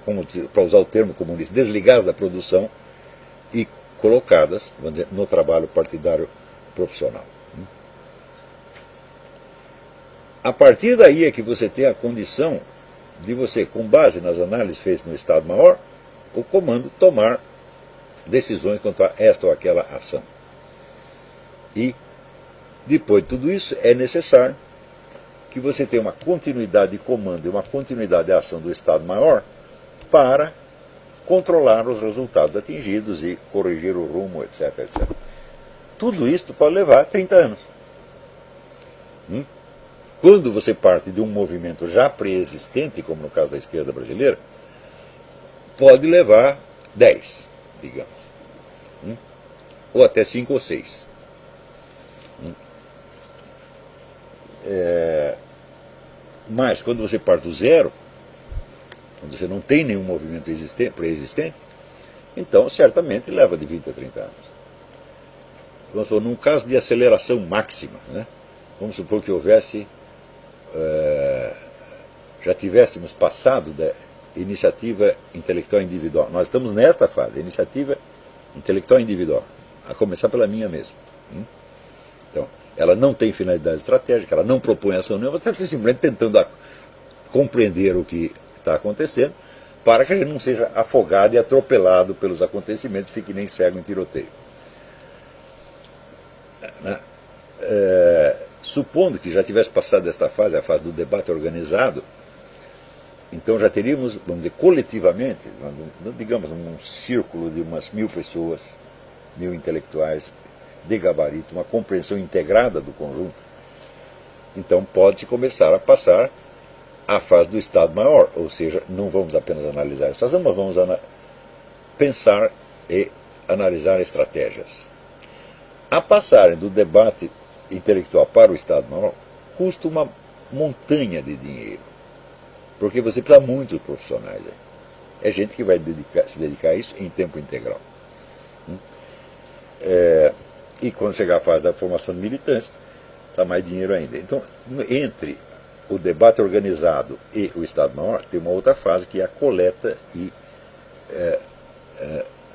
para usar o termo comunista, desligadas da produção e colocadas, vamos dizer, no trabalho partidário profissional. A partir daí é que você tem a condição de você, com base nas análises feitas no Estado-Maior, o comando tomar decisões quanto a esta ou aquela ação. E, depois de tudo isso, é necessário que você tenha uma continuidade de comando e uma continuidade de ação do Estado-Maior para controlar os resultados atingidos e corrigir o rumo, etc, etc. Tudo isso pode levar 30 anos. Quando você parte de um movimento já pré-existente, como no caso da esquerda brasileira, pode levar 10, digamos. Ou até 5 ou 6. Mas quando você parte do zero, quando você não tem nenhum movimento pré-existente, então certamente leva de 20 a 30 anos. Vamos supor, num caso de aceleração máxima, né? Vamos supor que houvesse, já tivéssemos passado da iniciativa intelectual individual. Nós estamos nesta fase, a iniciativa intelectual individual, a começar pela minha mesmo. Então, ela não tem finalidade estratégica, ela não propõe ação nenhuma, você está simplesmente tentando compreender o que está acontecendo, para que a gente não seja afogado e atropelado pelos acontecimentos, fique nem cego em tiroteio. Supondo que já tivesse passado desta fase, a fase do debate organizado, então já teríamos, vamos dizer, coletivamente, digamos, num círculo de umas 1000 pessoas, 1000 intelectuais de gabarito, uma compreensão integrada do conjunto. Então pode-se começar a passar à fase do Estado-Maior, ou seja, não vamos apenas analisar a situação, mas vamos pensar e analisar estratégias. A passagem do debate intelectual para o Estado-Maior custa uma montanha de dinheiro, porque você precisa de muitos profissionais. É gente que vai se dedicar a isso em tempo integral. E quando chegar a fase da formação de militância, dá mais dinheiro ainda. Então, entre o debate organizado e o Estado-Maior, tem uma outra fase que é a coleta e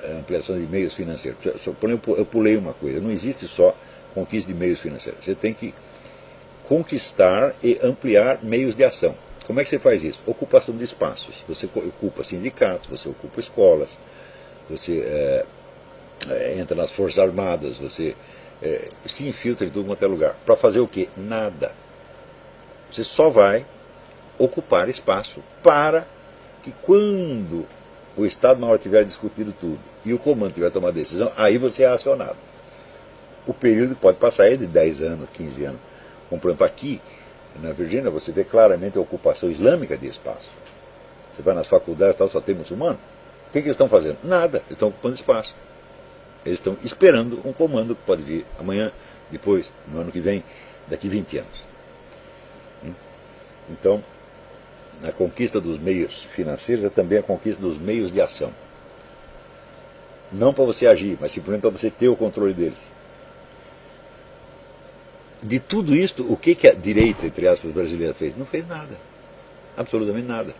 a ampliação de meios financeiros. Eu pulei uma coisa, não existe só conquista de meios financeiros. Você tem que conquistar e ampliar meios de ação. Como é que você faz isso? Ocupação de espaços. Você ocupa sindicatos, você ocupa escolas, você entra nas Forças Armadas, você se infiltra em tudo quanto é lugar. Para fazer o quê? Nada. Você só vai ocupar espaço para que quando o Estado-Maior tiver discutido tudo e o comando tiver tomado decisão, aí você é acionado. O período pode passar aí de 10 anos, 15 anos. Como, por exemplo, aqui na Virgínia, você vê claramente a ocupação islâmica de espaço. Você vai nas faculdades, só tem muçulmano. O que eles estão fazendo? Nada, eles estão ocupando espaço. Eles estão esperando um comando que pode vir amanhã, depois, no ano que vem, daqui 20 anos. Então, a conquista dos meios financeiros é também a conquista dos meios de ação. Não para você agir, mas simplesmente para você ter o controle deles. De tudo isto, o que a direita, entre aspas, brasileira fez? Não fez nada. Absolutamente nada.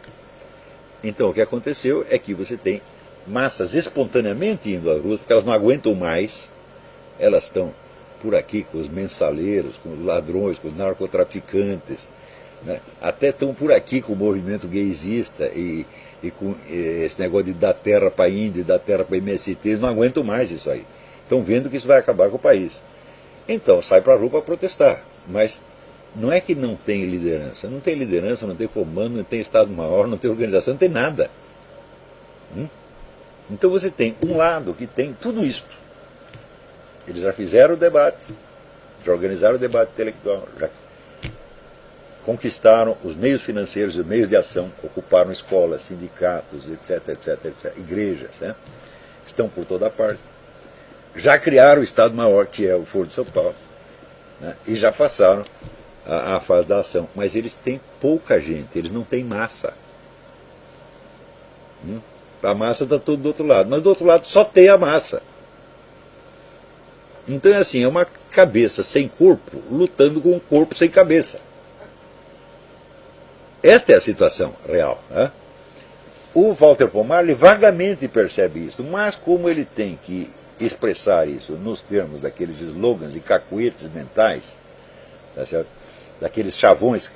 Então, o que aconteceu é que você tem massas espontaneamente indo às ruas, porque elas não aguentam mais, elas estão por aqui com os mensaleiros, com os ladrões, com os narcotraficantes, né? Até estão por aqui com o movimento gaysista e com esse negócio de dar terra para índio e dar terra para MST, eles não aguentam mais isso aí. Estão vendo que isso vai acabar com o país. Então, sai para a rua para protestar. Mas não é que não tem liderança. Não tem liderança, não tem comando, não tem Estado-Maior, não tem organização, não tem nada. Então você tem um lado que tem tudo isto. Eles já fizeram o debate, já organizaram o debate intelectual, já conquistaram os meios financeiros e os meios de ação, ocuparam escolas, sindicatos, etc, etc, etc, igrejas, né? Estão por toda parte. Já criaram o Estado-Maior, que é o Foro de São Paulo, né? E já passaram a fase da ação. Mas eles têm pouca gente, eles não têm massa. A massa está tudo do outro lado, mas do outro lado só tem a massa. Então é assim, é uma cabeça sem corpo lutando com um corpo sem cabeça. Esta é a situação real, né? O Walter Pomarli vagamente percebe isso, mas como ele tem que expressar isso nos termos daqueles slogans e cacuetes mentais, tá certo? Daqueles chavões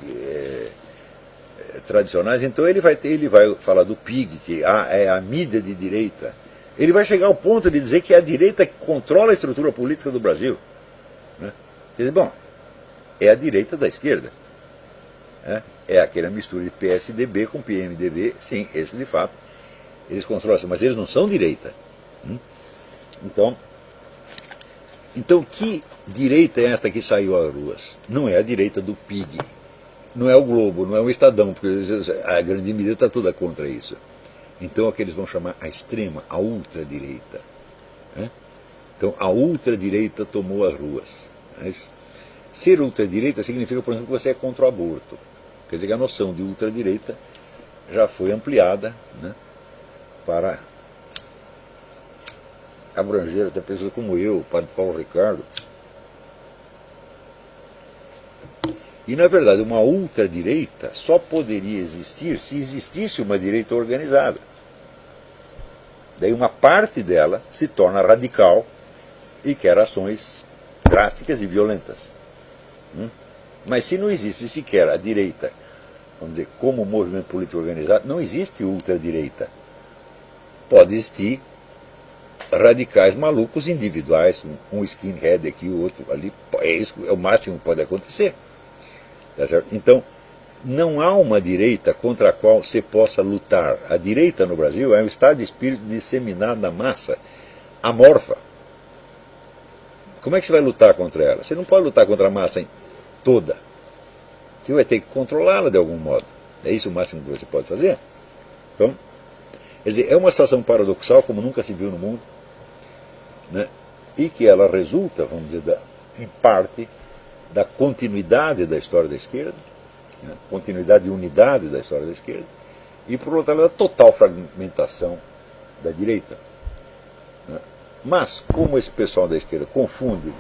tradicionais, então ele vai falar do PIG, que é a mídia de direita. Ele vai chegar ao ponto de dizer que é a direita que controla a estrutura política do Brasil, né? Quer dizer, bom, é a direita da esquerda, né? É aquela mistura de PSDB com PMDB, sim, esse de fato, eles controlam, mas eles não são direita. Então que direita é esta que saiu às ruas? Não é a direita do PIG, não é o Globo, não é o Estadão, porque a grande mídia está toda contra isso. Então é o que eles vão chamar a extrema, a ultradireita, né? Então a ultradireita tomou as ruas. Né? Ser ultradireita significa, por exemplo, que você é contra o aborto. Quer dizer que a noção de ultradireita já foi ampliada, né, para abranger até pessoas como eu, o padre Paulo Ricardo. E, na verdade, uma ultradireita só poderia existir se existisse uma direita organizada. Daí uma parte dela se torna radical e quer ações drásticas e violentas. Mas se não existe sequer a direita, vamos dizer, como movimento político organizado, não existe ultradireita. Pode existir radicais malucos individuais, um skinhead aqui, o outro ali, é o máximo que pode acontecer. Tá certo? Então, não há uma direita contra a qual você possa lutar. A direita no Brasil é um estado de espírito disseminado na massa, amorfa. Como é que você vai lutar contra ela? Você não pode lutar contra a massa toda. Você vai ter que controlá-la de algum modo. É isso o máximo que você pode fazer. Então, quer dizer, é uma situação paradoxal como nunca se viu no mundo, né? E que ela resulta, vamos dizer, em parte, da continuidade da história da esquerda, né? Continuidade e unidade da história da esquerda, e por outro lado, da total fragmentação da direita. Né? Mas, como esse pessoal da esquerda confunde,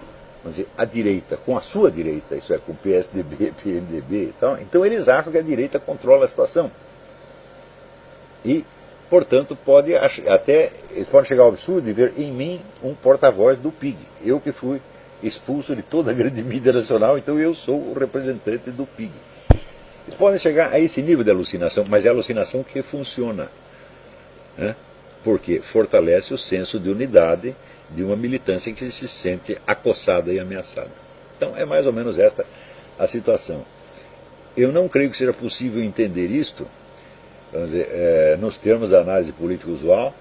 vamos dizer, a direita com a sua direita, isso é, com PSDB, PMDB e tal, então eles acham que a direita controla a situação. E, portanto, eles podem chegar ao absurdo de ver em mim um porta-voz do PIG. Eu que fui expulso de toda a grande mídia nacional, então eu sou o representante do PIG. Eles podem chegar a esse nível de alucinação, mas é alucinação que funciona, né? Porque fortalece o senso de unidade de uma militância que se sente acossada e ameaçada. Então é mais ou menos esta a situação. Eu não creio que seja possível entender isto, vamos dizer, nos termos da análise política usual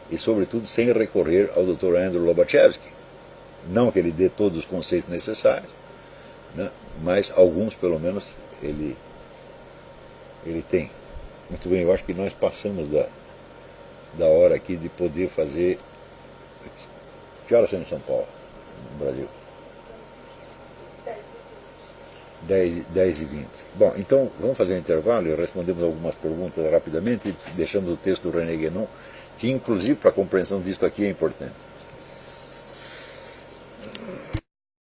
e, sobretudo, sem recorrer ao Dr. Andrew Lobachevsky. Não que ele dê todos os conceitos necessários, né, mas alguns, pelo menos, ele tem. Muito bem, eu acho que nós passamos da hora aqui de poder fazer. Que horas são em São Paulo, no Brasil? 10h20. Bom, então vamos fazer um intervalo e respondemos algumas perguntas rapidamente e deixamos o texto do René Guénon, que inclusive para a compreensão disto aqui é importante.